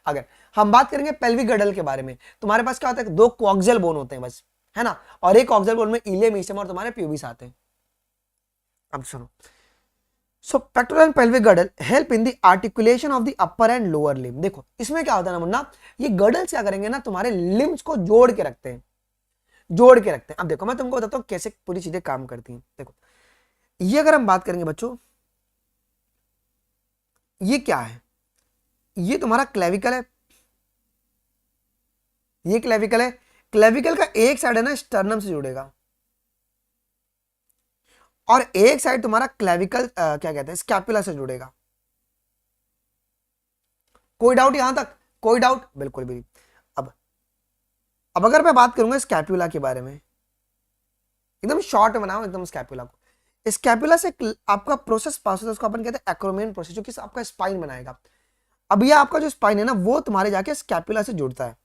S1: अगर हम बात करेंगे पेल्विक गर्डल के बारे में, तुम्हारे पास क्या होता है? 2 कॉक्सियल बोन होते हैं बस, है ना, और एक कॉक्सियल बोन में इलियम, ईसियम और तुम्हारे प्यूबिस आते हैं। अब सुनो, so pectoral and pelvic girdle help in the articulation of the upper and lower limb. देखो इसमें क्या होता है ना मुन्ना, ये गर्डल्स क्या करेंगे ना, तुम्हारे लिम्ब्स को जोड़ के रखते हैं, जोड़ के रखते हैं। अब देखो मैं तुमको बताता हूँ कैसे पूरी चीजें काम करती हैं। देखो ये अगर हम बात करेंगे बच्चों, ये क्या है? ये तुम्हारा क्लेविकल है, ये क्लेविकल है। क्लेविकल का एक साइड है ना स्टर्नम से जुड़ेगा, और एक साइड तुम्हारा क्लेविकल क्या कहते हैं, स्कैपुला से जुड़ेगा। कोई डाउट यहां तक? कोई डाउट? बिल्कुल भी। अब अगर मैं बात करूंगा स्कैपुला के बारे में, एकदम शॉर्ट में बनाओ एकदम स्कैपुला को। स्कैपुला से आपका प्रोसेस पास होता है, उसको अपन कहते हैं एक्रोमियन प्रोसेस, जो कि आपका स्पाइन बनाएगा। अब ये आपका जो स्पाइन है ना, वो तुम्हारे जाके स्कैपुला से जुड़ता है।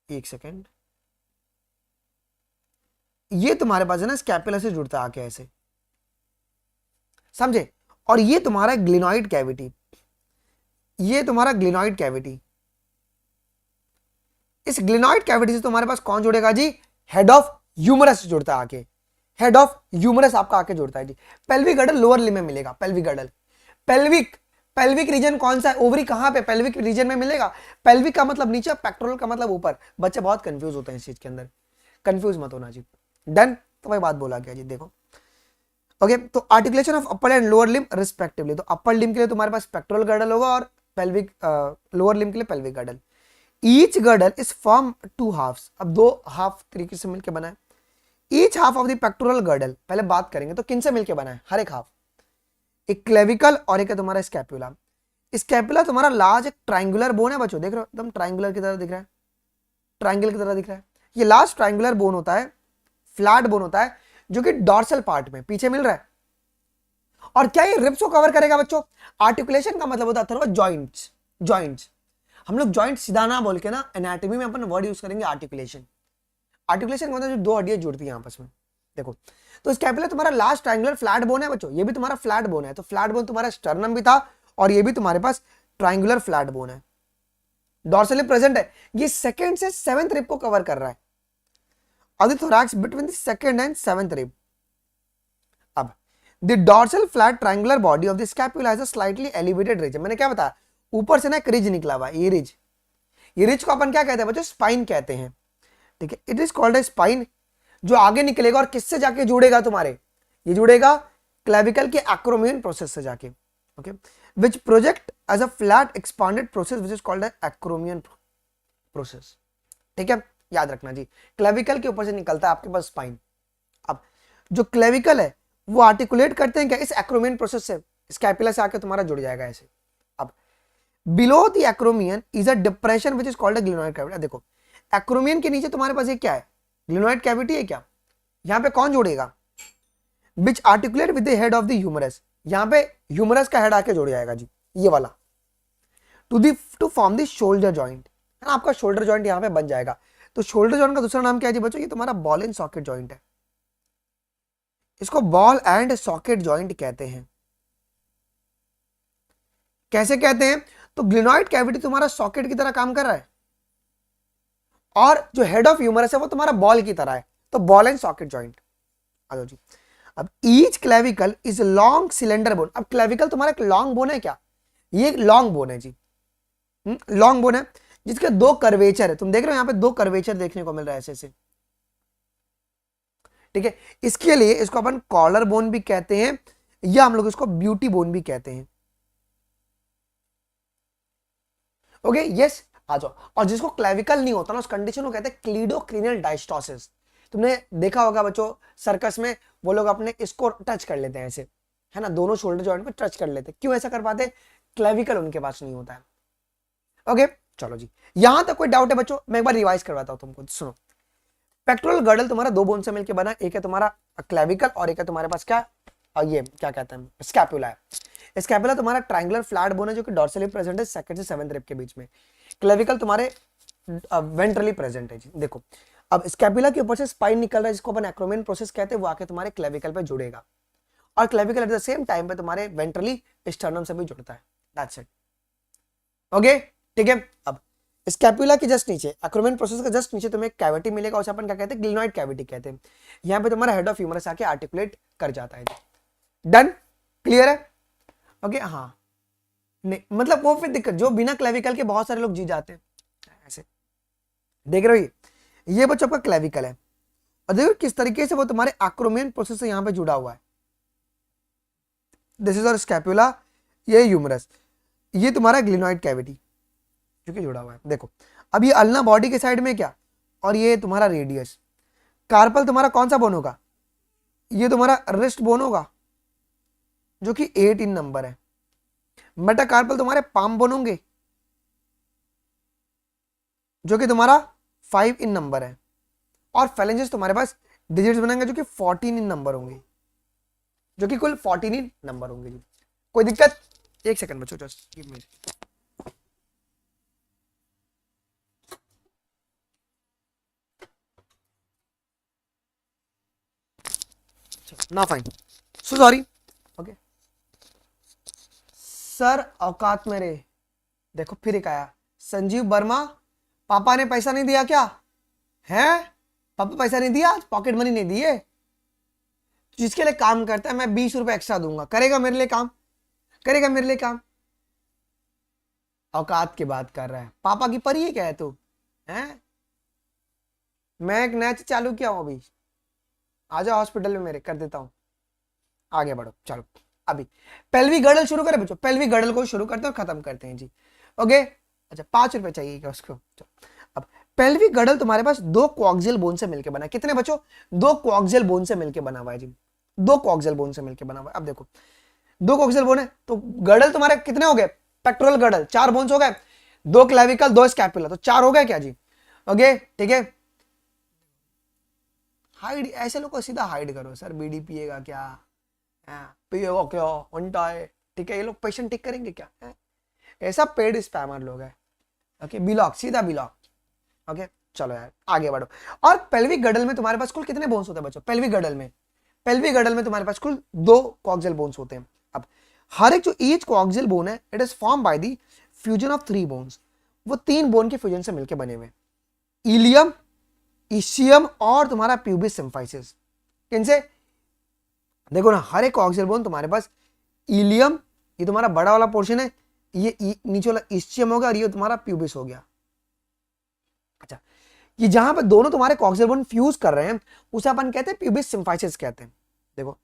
S1: एक सेकेंड, ये तुम्हारे पास है ना स्कैपुला से जुड़ता है आके ऐसे, समझे? और ये तुम्हारा ग्लिनॉइड कैविटी, ये तुम्हारा ग्लिनॉइड कैविटी, इस ग्लिनॉइड कैविटी से तुम्हारे पास कौन जुड़ेगा जी? हेड ऑफ ह्यूमरस जुड़ता है आके, हेड ऑफ ह्यूमरस आपका आके जुड़ता है जी। पेल्विक गर्डल लोअर लिम्ब में मिलेगा, pelvic girdle. Pelvic, pelvic region कौन सा है? ओवरी कहां पे? पेल्विक रीजन में मिलेगा। पेल्विक का मतलब नीचे, पेक्टोरल का मतलब ऊपर। बच्चे बहुत कंफ्यूज होते हैं इस चीज के अंदर, कंफ्यूज मत होना जी। डन, तो वही बात बोला गया जी। देखो ओके, तो articulation of upper and lower limb respectively, तो अपर लिम्ब के लिए तुम्हारे पास पेक्टोरल गर्डल होगा, और पेल्विक लोअर लिम्ब के लिए pelvic girdle. Each girdle is form 2 halves, अब 2 हाफ तरीके से मिलकर बना है। Each half of the pectoral girdle, पहले बात करेंगे तो किन से मिलकर बना है? हर एक हाफ, एक क्लेविकल और एक है तुम्हारा स्कैपुला। स्कैपुला तुम्हारा लार्ज एक ट्राइंगुलर बोन है बच्चों, देख रहे हो एकदम ट्राइंगुलर की तरह दिख रहा है, ट्राइंगल की तरह दिख रहा है। ये लास्ट ट्राइंगुलर बोन होता है, फ्लैट बोन होता है, जो कि डॉर्सल पार्ट में पीछे मिल रहा है। और क्या ये रिब्स को कवर करेगा बच्चों? आर्टिकुलेशन का मतलब होता है जॉइंट्स, जॉइंट्स। हम लोग जॉइंट सीधा ना बोल के ना एनाटॉमी में अपन वर्ड यूज करेंगे आर्टिकुलेशन। आर्टिकुलेशन का मतलब जो 2 हड्डियां जुड़ती हैं आपस में। देखो तो स्कैपुला तुम्हारा लास्ट ट्रायंगुलर फ्लैट बोन है बच्चों, ये भी तुम्हारा फ्लैट बोन है। तो फ्लैट बोन तुम्हारा स्टर्नम भी था, और ये भी तुम्हारे पास ट्रायंगुलर फ्लैट बोन है, डॉर्सली प्रेजेंट है। ये सेकंड से 7th रिब को कवर कर रहा है, और the thorax between the second and 7th rib. अब the dorsal flat triangular body of the scapula has a slightly elevated ridge. मैंने क्या बताया? ऊपर से ना एक रिज निकला हुआ है, ये रिज, ये रिज को अपन क्या कहते हैं बच्चों, स्पाइन कहते हैं, ठीक है। It is called A spine, जो आगे निकलेगा और किससे जाके जुड़ेगा तुम्हारे, ये जुड़ेगा क्लेविकल के एक्रोमियन प्रोसेस से जाके, okay, which project as a flat expanded process which is called a acromion process, ठीक है, याद रखना जी। क्लेविकल के ऊपर से निकलता है आपके पास स्पाइन। अब जो क्लेविकल है वो आर्टिकुलेट करते हैं क्या, इस एक्रोमियन प्रोसेस से, स्कैपुला से आके तुम्हारा जुड़ जाएगा ऐसे। अब below the acromion is a depression which is called a glenoid cavity. देखो एक्रोमियन के नीचे तुम्हारे पास ये क्या है, ग्लिनोइड कैविटी है क्या, यहाँ पे कौन जोड़ेगा, which articulate with the head of the humerus, यहाँ पे ह्यूमरस का हेड आके जुड़ जाएगा जी, ये वाला, to form the shoulder joint, है ना, आपका शोल्डर जॉइंट यहाँ पे बन जाएगा। तो शोल्डर जॉइंट का दूसरा नाम क्या है जी बच्चों, ये तुम्हारा बॉल एंड सॉकेट जॉइंट है, इसको बॉल एंड सॉकेट जॉइंट कहते हैं। कैसे कहते हैं, तो ग्लिनोइड कैविटी तुम्हारा सॉकेट की तरह काम कर रहा है और जो हेड ऑफ ह्यूमरस है वो तुम्हारा बॉल की तरह है, तो बॉल एंड सॉकेट जॉइंट। आ जाओ जी। अब each clavicle is long cylinder bone. अब क्लेविकल तुम्हारा एक लॉन्ग बोन है क्या, ये एक लॉन्ग बोन है जी, लॉन्ग बोन है जिसके दो कर्वेचर है, तुम देख रहे हो यहाँ पे दो कर्वेचर देखने को मिल रहा है ऐसे ऐसे, ठीक है। इसके लिए इसको अपन कॉलर बोन भी कहते हैं या हम लोग इसको ब्यूटी बोन भी कहते हैं, ओके यस। आ जाओ। और जिसको क्लेविकल नहीं होता ना उस कंडीशन को कहते हैं क्लीडोक्रीनियल डायस्टोसिस। तुमने देखा होगा बच्चों सर्कस में वो लोग अपने इसको टच कर लेते हैं ऐसे, है ना, दोनों शोल्डर जॉइंट को टच कर लेते हैं, क्यों ऐसा कर पाते, क्लेविकल उनके पास नहीं होता है, ओके। चलो जी, यहां तक कोई डाउट है बच्चों, मैं एक बार रिवाइज करवाता हूं तुमको, सुनो। पेक्टोरल गर्डल तुम्हारा दो बोन से मिलकर बना, एक है तुम्हारा क्लेविकल और एक है तुम्हारे पास क्या, ये क्या कहते हैं, स्कैपुला है। स्कैपुला तुम्हारा ट्रायंगुलर फ्लैट बोन है जो कि डॉर्सली प्रेजेंट है सेकंड से सेवंथ रिब के बीच में। क्लेविकल तुम्हारे वेंट्रली प्रेजेंट है जी। देखो अब स्कैपुला के ऊपर से स्पाइन निकल रहा है जिसको अपन एक्रोमियन प्रोसेस कहते हैं, वो आके तुम्हारे क्लेविकल पे जुड़ेगा और clavicle at the same time पे तुम्हारे वेंट्रली स्टर्नम से भी जुड़ता है, दैट्स इट, ओके, ठीक है। अब स्कैपुला के जस्ट नीचे, एक्रोमियन प्रोसेस के जस्ट नीचे तुम्हें एक कैविटी मिलेगा, उसे अपन क्या कहते हैं, ग्लिनोइड कैविटी कहते हैं। यहाँ पे तुम्हारा हेड ऑफ ह्यूमरस आके आर्टिकुलेट कर जाता है। डन, क्लियर है, ओके। हाँ नहीं मतलब वो फिर दिक्कत, जो बिना क्लेविकल के बहुत सारे लोग जी जाते हैं ऐसे, देख रहे हो ये बच्चों का क्लेविकल है और देखो किस तरीके से वो तुम्हारे एक्रोमियन प्रोसेस से यहाँ पे जुड़ा हुआ है। दिस इज और स्कैपुला, ये ह्यूमरस, ये तुम्हारा ग्लिनोइड कैविटी जो कि जुड़ा हुआ है। देखो अब ये अल्ना बॉडी के साइड में क्या, और ये तुम्हारा रेडियस। कार्पल तुम्हारा कौन सा बोन होगा, ये तुम्हारा रिस्ट बोन होगा जो कि 8 इन नंबर है। मेटाकार्पल तुम्हारे पाम बोन होंगे जो कि तुम्हारा 5 इन नंबर है और फेलेंजेस तुम्हारे पास डिजिट्स बनेंगे जो कि 14 इन नंबर होंगे, जो कि कुल 14 इन नंबर होंगे जी। कोई दिक्कत, एक सेकंड बच्चों जस्ट गिव मी, ना fine, so sorry, okay sir औकात मेरे। देखो फिर एक आया, संजीव वर्मा, पापा ने पैसा नहीं दिया क्या है, पापा पैसा नहीं दिया, पॉकेट मनी नहीं दिए, जिसके लिए काम करता है मैं 20 रुपए एक्स्ट्रा दूंगा, करेगा मेरे लिए काम, करेगा मेरे लिए काम, औकात की बात कर रहा है, पापा की परी है क्या है तू, हैं? मैं एक नया चीज चालू किया हूं अभी, आजा हॉस्पिटल में मेरे, कर देता हूं, आगे बढ़ो चलो। अभी पेल्विक गर्डल शुरू करें बच्चों, पेल्विक गर्डल को शुरू करते हैं और खत्म करते हैं जी, ओके। अच्छा 5 रुपए चाहिए क्या उसको, अब पेल्विक गर्डल तुम्हारे पास दो कोएक्सियल बोन से मिलकर बना, कितने बच्चों, दो कोएक्सियल बोन से मिलकर बना हुआ है जी, दो कोएक्सियल बोन से मिलकर बना हुआ है। अब देखो दो कोएक्सियल बोन है तो गर्डल तुम्हारे कितने हो गए, पेक्टोरल गर्डल 4 बोन्स हो गए, 2 क्लेविकल 2 स्कैपुला, तो 4 हो गए क्या जी, ओके ठीक है। हाइड, ऐसे लोग को सीधा हाइड करो, सर बीडी पिएगा क्या, पिएगा क्या उल्टा है, ठीक है, ये लोग पेशेंट टिक करेंगे क्या है? ऐसा पेड स्पैमर लोग है, ओके बिलॉक, सीधा बिलॉक, ओके चलो यार आगे बढ़ो। और पेल्विक गर्डल में तुम्हारे पास कुल कितने बोन्स होते हैं बच्चों, पेल्विक गर्डल में, पेल्विक गर्डल में तुम्हारे पास कुल 2 कोएक्सियल बोन्स होते हैं। अब हर एक जो ईच कोएक्सियल बोन है it is form by the fusion of 3 bones, वो 3 बोन के फ्यूजन से मिलकर बने हुए, इलियम, इशियम और तुम्हारा प्यूबिस सिम्फाइसिस। किनसे, देखो ना हर एक कोएक्सियल बोन तुम्हारे पास, इलियम ये तुम्हारा बड़ा वाला पोर्शन है, ये नीचे वाला इशियम होगा और ये तुम्हारा प्यूबिस हो गया, अच्छा, ये जहां पर दोनों तुम्हारे कॉक्सियल बोन फ्यूज कर रहे हैं उसे अपन कहते हैं प्यूबिक सिम्फाइसिस कहते हैं। देखो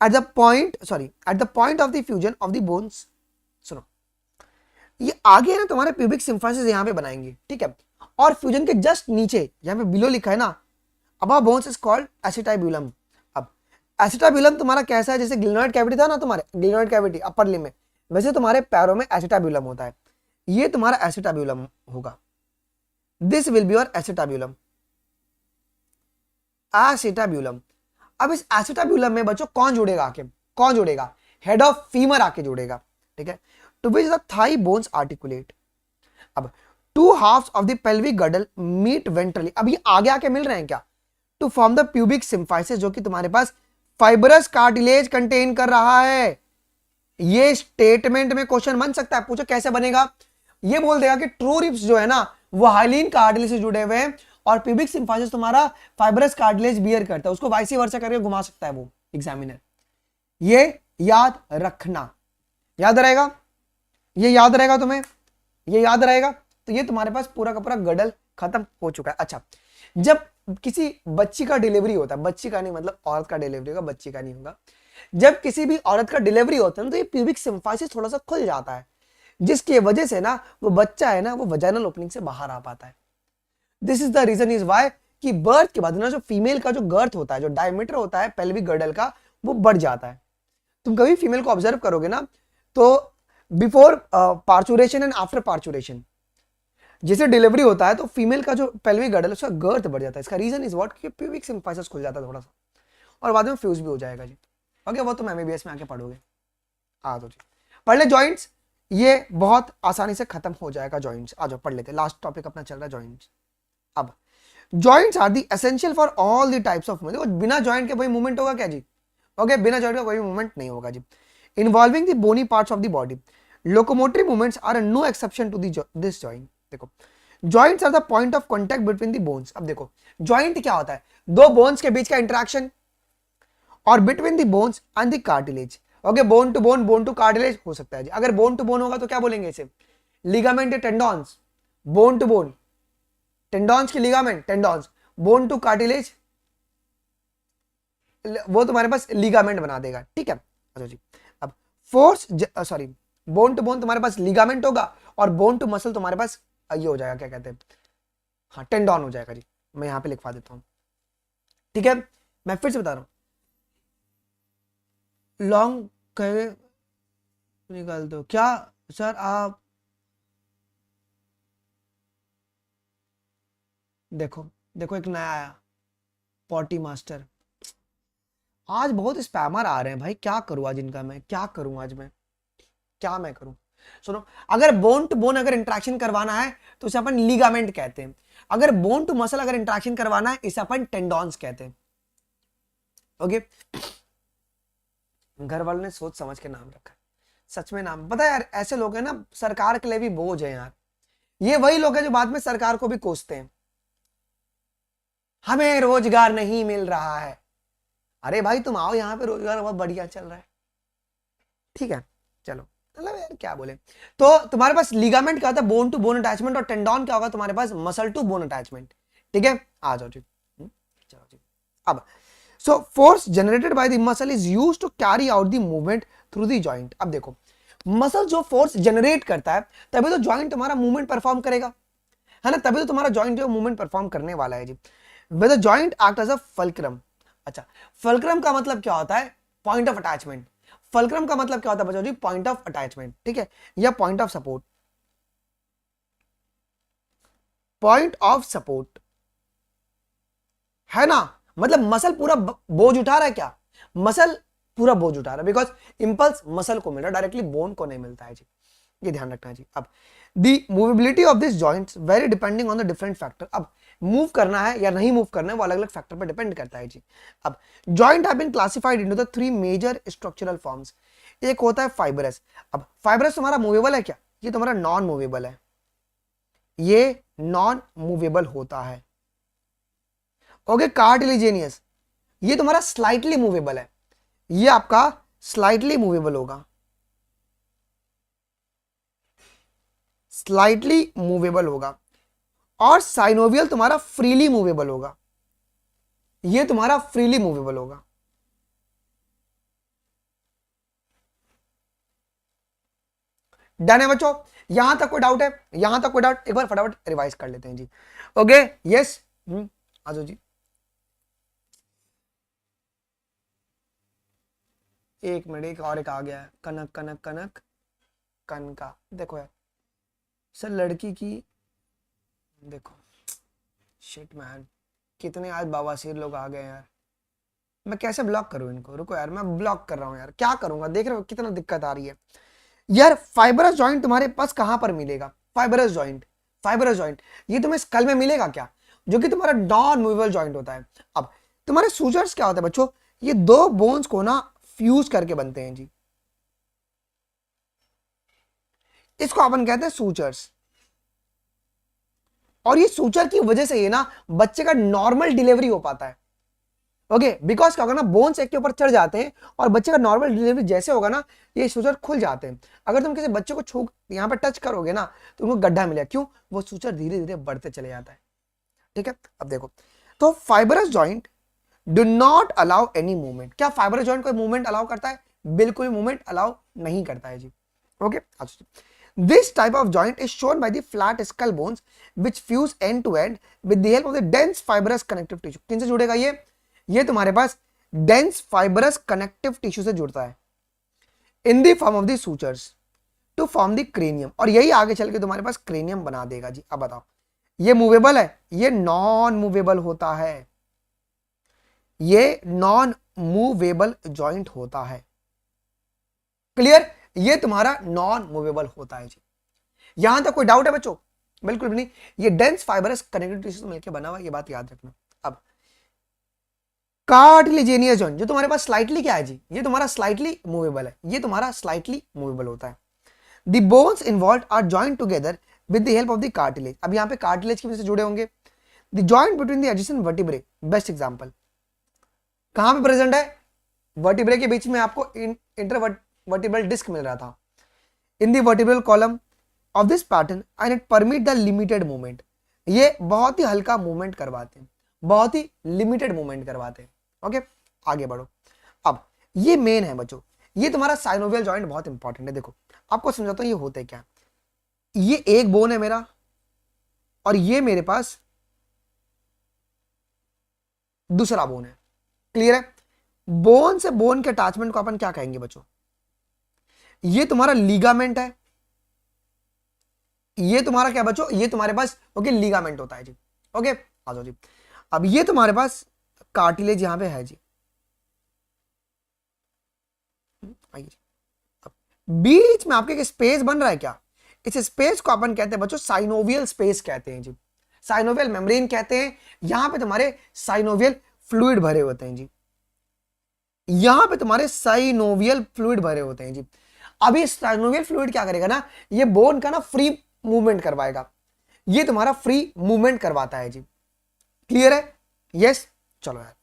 S1: at the point of the fusion of the bones, सुनो ये आगे ना तुम्हारे प्यूबिक सिम्फाइसिस यहां पे बनाएंगे, ठीक है, और फ्यूजन के जस्ट नीचे यहां पे बिलो लिखा है ना, above bones is called acetabulum. अब एसिटाबुलम तुम्हारा कैसा है, जैसे ग्लिनोइड कैविटी था ना तुम्हारे, ग्लिनोइड कैविटी अपर लिम्ब में, वैसे तुम्हारे पैरों में एसिटाबुलम होता है, ये तुम्हारा एसिटाबुलम होगा, this will be your acetabulum, acetabulum. अब इस एसिटाबुलम में बच्चों कौन जुड़ेगा आके, कौन जुड़ेगा, हेड ऑफ फीमर आके जुड़ेगा, ठीक है, to which the thigh bones articulate. अब two halves of the pelvic girdle meet ventrally, अब ये आगे आके मिल रहे हैं क्या, to form the pubic symphysis, जो कि तुम्हारे पास फाइबरस कार्टिलेज कंटेन कर रहा है। ये स्टेटमेंट में क्वेश्चन बन सकता है, पूछो कैसे बनेगा, ये बोल देगा कि ट्रू रिब्स जो है ना वो हाइलिन कार्टिलेज से जुड़े हुए हैं और प्यूबिक सिम्फाइसिस तुम्हारा फाइबरस कार्टिलेज बियर करता है, उसको वाइसी वर्सा करके घुमा सकता है वो एग्जामिनर। ये याद रखना, याद रहेगा, ये याद रहेगा तुम्हें, ये याद रहेगा, तो ये तुम्हारे पास पूरा का पूरा गडल खत्म हो चुका है। अच्छा, जब किसी बच्ची का डिलीवरी होता है, बच्ची का नहीं मतलब औरत का डिलीवरी होगा, बच्ची का नहीं होगा, जब किसी भी औरत का डिलीवरी होता है तो ये प्यूबिक सिम्फाइसिस थोड़ा सा खुल जाता है, जिसकी वजह से ना वो बच्चा है ना वो वजाइनल ओपनिंग से बाहर आ पाता है। This is the reason is why कि बर्थ के बाद ना जो फीमेल का जो गर्थ होता है, जो डायमीटर होता है पेल्विक गर्डल का, वो बढ़ जाता है। तुम कभी फीमेल को ऑब्जर्व करोगे ना तो before parturition and after parturition, जैसे डिलीवरी होता है तो फीमेल का जो पेल्विक गर्डल उसका गर्थ बढ़ जाता है। इसका रीजन इज व्हाट कि प्यूबिक सिम्फाइसिस खुल जाता है थोड़ा सा, और बाद में फ्यूज भी हो जाएगा जी। ओके, वो तुम एमबीबीएस में आके पढ़ोगे। आ जाओ जी, पढ़ ले जॉइंट्स, ये बहुत आसानी से खत्म हो जाएगा जॉइंट्स। आ जाओ पढ़ लेते, लास्ट टॉपिक अपना चल रहा है जॉइंट्स। अब joints are the essential for all the types of movement. देखो बिना जॉइंट के कोई मूवमेंट होगा क्या जी, ओके, बिना जॉइंट का कोई मूवमेंट नहीं होगा जी। Involving the bony parts of the body, locomotory movements are no exception to this joint. देखो joints are the point of contact between the bones. अब देखो जॉइंट क्या होता है, दो बोन्स के बीच का इंटरेक्शन और between the bones and the cartilage. Okay, bone two cartilage हो सकता है जी। अगर बोन टू बोन होगा तो क्या बोलेंगे इसे, लिगामेंट या टेंडॉन्स, बोन टू बोन, टेंडॉन्स की लिगामेंट टेंडॉन्स, बोन टू कार्टिलेज वो तुम्हारे पास लिगामेंट बना देगा, ठीक है। अच्छा जी, अब force sorry bone to bone तुम्हारे पास लिगामेंट होगा और बोन टू मसल तुम्हारे पास ये हो जाएगा, क्या कहते हैं, हाँ टेंडॉन हो जाएगा जी। मैं यहां पे लिखवा देता हूं, ठीक है। मैं फिर से बता रहा हूं, लॉन्ग कहे निकाल दो क्या सर आप, देखो देखो एक नया आया पॉटी मास्टर, आज बहुत स्पैमर आ रहे हैं भाई, क्या करूं आज इनका, मैं क्या करूं आज, मैं क्या मैं करूं। सुनो, अगर बोन टू बोन अगर इंट्रैक्शन करवाना है तो इसे अपन लिगामेंट कहते हैं, अगर बोन टू मसल अगर इंट्रैक्शन करवाना है इसे अपन टेंडॉन्स कहते हैं। ओके, घर वालों ने सोच समझ के नाम रखा, सच में नाम पता है यार, ऐसे लोग हैं ना सरकार के लिए भी बोझ है यार, ये वही लोग हैं जो बाद में सरकार को भी कोसते हैं, हमें रोजगार नहीं मिल रहा है। अरे भाई तुम आओ यहाँ पे, रोजगार बहुत बढ़िया चल रहा है, ठीक है, चलो मतलब यार क्या बोले। तो तुम्हारे पास लिगामेंट क्या होता है, बोन टू बोन अटैचमेंट, और टेंडॉन क्या होगा तुम्हारे पास, मसल टू बोन अटैचमेंट, ठीक है। आ जाओ जी, चलो जी। अब so force generated by the muscle is used to carry out the movement through the joint. अब देखो मसल जो फोर्स जनरेट करता है तभी तो जॉइंट तुम्हारा मूवमेंट परफॉर्म करेगा, है ना, तभी तो तुम्हारा जॉइंट जो मूवमेंट परफॉर्म करने वाला है जी। With the joint act as a fulcrum. अच्छा, फल्क्रम का मतलब क्या होता है, पॉइंट ऑफ अटैचमेंट। फल्क्रम का मतलब क्या होता है बच्चों जी, पॉइंट ऑफ अटैचमेंट, ठीक है, या point of support, point of support, है ना। मतलब मसल पूरा बोझ उठा रहा है क्या, मसल पूरा बोझ उठा रहा है, बिकॉज इंपल्स मसल को मिल रहा है, डायरेक्टली बोन को नहीं मिलता है जी, ये ध्यान रखना है जी। अब the movability of this joints very depending on the different factor. अब मूव करना है या नहीं मूव करना है वो अलग अलग फैक्टर पर डिपेंड करता है जी। अब joint have been classified into the three major structural forms. एक होता है फाइबरस। अब फाइबरस तुम्हारा मूवेबल है क्या, ये तुम्हारा नॉन मूवेबल है, ये नॉन मूवेबल होता है। ओके, कार्टिलेजिनियस ये तुम्हारा स्लाइटली मूवेबल है, ये आपका स्लाइटली मूवेबल होगा, स्लाइटली मूवेबल होगा। और साइनोवियल तुम्हारा फ्रीली मूवेबल होगा, ये तुम्हारा फ्रीली मूवेबल होगा। डन है बच्चों, यहां तक कोई डाउट है? यहां तक कोई डाउट? एक बार फटाफट रिवाइज कर लेते हैं जी। ओके, यस, आ जाओ जी। एक मिनट, एक और एक आ गया है, कनक कनक कनक कनका। देखो यार सर, लड़की की, देखो शिट मैन, कितने आज बवासीर लोग आ गए यार, मैं कैसे ब्लॉक करूं इनको? रुको यार, मैं ब्लॉक कर रहा हूं यार, क्या करूंगा? देख रहे हो कितना दिक्कत आ रही है यार। फाइबरस जॉइंट तुम्हारे पास कहां पर मिलेगा? फाइबरस जॉइंट, फाइबरस जॉइंट ये तुम्हें स्कल में मिलेगा क्या? जो कि तुम्हारा नॉन मूवेबल जॉइंट होता है। अब तुम्हारे सूचर्स क्या होता है बच्चों? ये दो बोन्स को ना फ्यूज करके बनते हैं जी, इसको अपन कहते हैं सूचर्स। और ये सूचर की वजह से ये ना बच्चे का नॉर्मल डिलीवरी हो पाता है। ओके, बिकॉज क्या होगा ना, बोन्स एक के ऊपर चढ़ जाते हैं और बच्चे का नॉर्मल डिलीवरी जैसे होगा ना, ये सूचर खुल जाते हैं। अगर तुम किसी बच्चे को छू यहाँ पे टच करोगे ना तो उनको गड्ढा मिलेगा। क्यों? वो सूचर धीरे धीरे बढ़ते चले जाता है। ठीक है, अब देखो, तो fibrous joint do not allow any movement. क्या फाइबरस जॉइंट कोई मूवमेंट अलाउ करता है? बिल्कुल मूवमेंट अलाउ नहीं करता है जी। Okay, this type of joint is shown by the flat skull bones which fuse end to end with the help of the dense fibrous connective tissue. किनसे जुड़ेगा ये तुम्हारे पास डेंस फाइबरस कनेक्टिव टिश्यू से जुड़ता है in the form of the sutures to form the cranium, और यही आगे चल के तुम्हारे पास क्रेनियम बना देगा जी। अब बताओ, ये मूवेबल है? ये नॉन मूवेबल होता है, ये नॉन मूवेबल जॉइंट होता है। क्लियर? ये तुम्हारा नॉन मूवेबल होता है जी। यहां तक कोई डाउट है बच्चों? बिल्कुल भी नहीं। ये डेंस फाइबरस कनेक्टिव टिश्यू से मिलकर बना हुआ, ये बात याद रखना। अब कार्टिलेजिनियस जॉइंट जो तुम्हारे पास स्लाइटली क्या है जी, ये तुम्हारा स्लाइटली मूवेबल है, ये तुम्हारा स्लाइटली मूवेबल होता है। The bones involved are joint together with the help of the cartilage. अब यहाँ पे कार्टिलेज की वजह से जुड़े होंगे। The joint between the adjacent vertebrae, best example कहां पे प्रेजेंट है? वर्टिब्रे के बीच में आपको इंटरवर्टिब्रल डिस्क मिल रहा था in the vertebral column of this pattern and it permit the limited movement. ये बहुत ही हल्का मूवमेंट करवाते हैं, बहुत ही लिमिटेड मूवमेंट करवाते हैं। ओके, आगे बढ़ो। अब ये मेन है बच्चों, ये तुम्हारा साइनोवियल जॉइंट बहुत इंपॉर्टेंट है। देखो आपको समझाता हूं ये होते क्या। ये एक बोन है मेरा और ये मेरे पास दूसरा बोन है। क्लियर है? बोन से बोन के अटैचमेंट को अपन क्या कहेंगे बच्चों? ये तुम्हारा लीगामेंट है, ये तुम्हारा क्या बच्चों? ये तुम्हारे पास ओके लीगामेंट होता है जी। ओके, आ जाओ जी। अब ये तुम्हारे पास कार्टिलेज यहां पे है जी। आइए, बीच में आपके एक स्पेस बन रहा है क्या? इस स्पेस को अपन कहते हैं बच्चों साइनोवियल स्पेस कहते हैं जी, साइनोवियल मेम्ब्रेन कहते हैं। यहां पे तुम्हारे साइनोवियल फ्लूइड भरे होते हैं जी, यहां पे तुम्हारे साइनोवियल फ्लूइड भरे होते हैं जी। अभी साइनोवियल फ्लूइड क्या करेगा ना, ये बोन का ना फ्री मूवमेंट करवाएगा, ये तुम्हारा फ्री मूवमेंट करवाता है जी। क्लियर है? यस, चलो यार।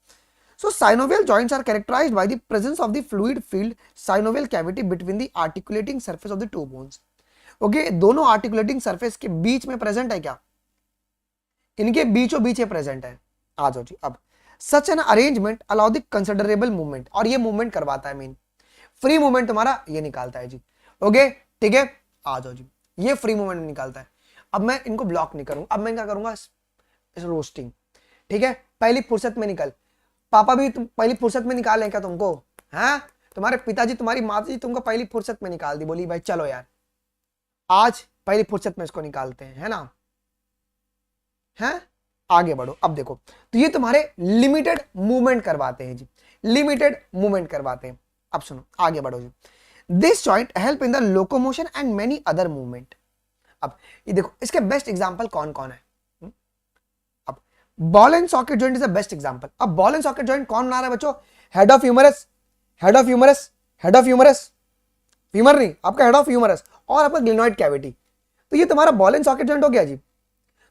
S1: So synovial joints are characterized by the presence of the fluid filled synovial cavity between the articulating surface of the two bones. Okay, दोनों articulating surface के बीच में प्रेजेंट है क्या? इनके बीचों बीच प्रेजेंट है। आ जाओ जी। अब such an arrangement allow the considerable movement, और ये मूवमेंट करवाता है, मेन फ्री मूवमेंट तुम्हारा ये निकालता है जी। ओके, ठीक है, आ जाओ जी। ये फ्री मूवमेंट निकालता है। अब मैं इनको ब्लॉक नहीं करूंगा, अब मैं क्या करूंगा? रोस्टिंग। ठीक है, पहली फुर्सत में निकल। पापा भी तुम पहली फुर्सत में निकाल क्या तुमको? हैं? तुम्हारे पिताजी तुम्हारी माताजी तुमको पहली फुर्सत में निकाल दी, बोली भाई चलो यार आज पहली फुर्सत में इसको निकालते हैं, है ना? हैं? आगे बढ़ो। अब देखो, तो ये तुम्हारे लिमिटेड मूवमेंट करवाते हैं जी, लिमिटेड मूवमेंट करवाते हैं। अब सुनो, आगे बढ़ो जी। This joint help in the locomotion and many other movement. अब ये देखो, इसके बेस्ट एग्जांपल कौन कौन है? Ball and socket joint is the best example. अब बॉल एंड सॉकेट जॉइंट कौन बना रहा है बच्चों? Head of humerus, head of humerus, head of humerus, femur नहीं, आपका हेड ऑफ ह्यूमरस और आपका ग्लिनॉइड कैविटी। तो ये तुम्हारा बॉल एंड सॉकेट जॉइंट हो गया जी।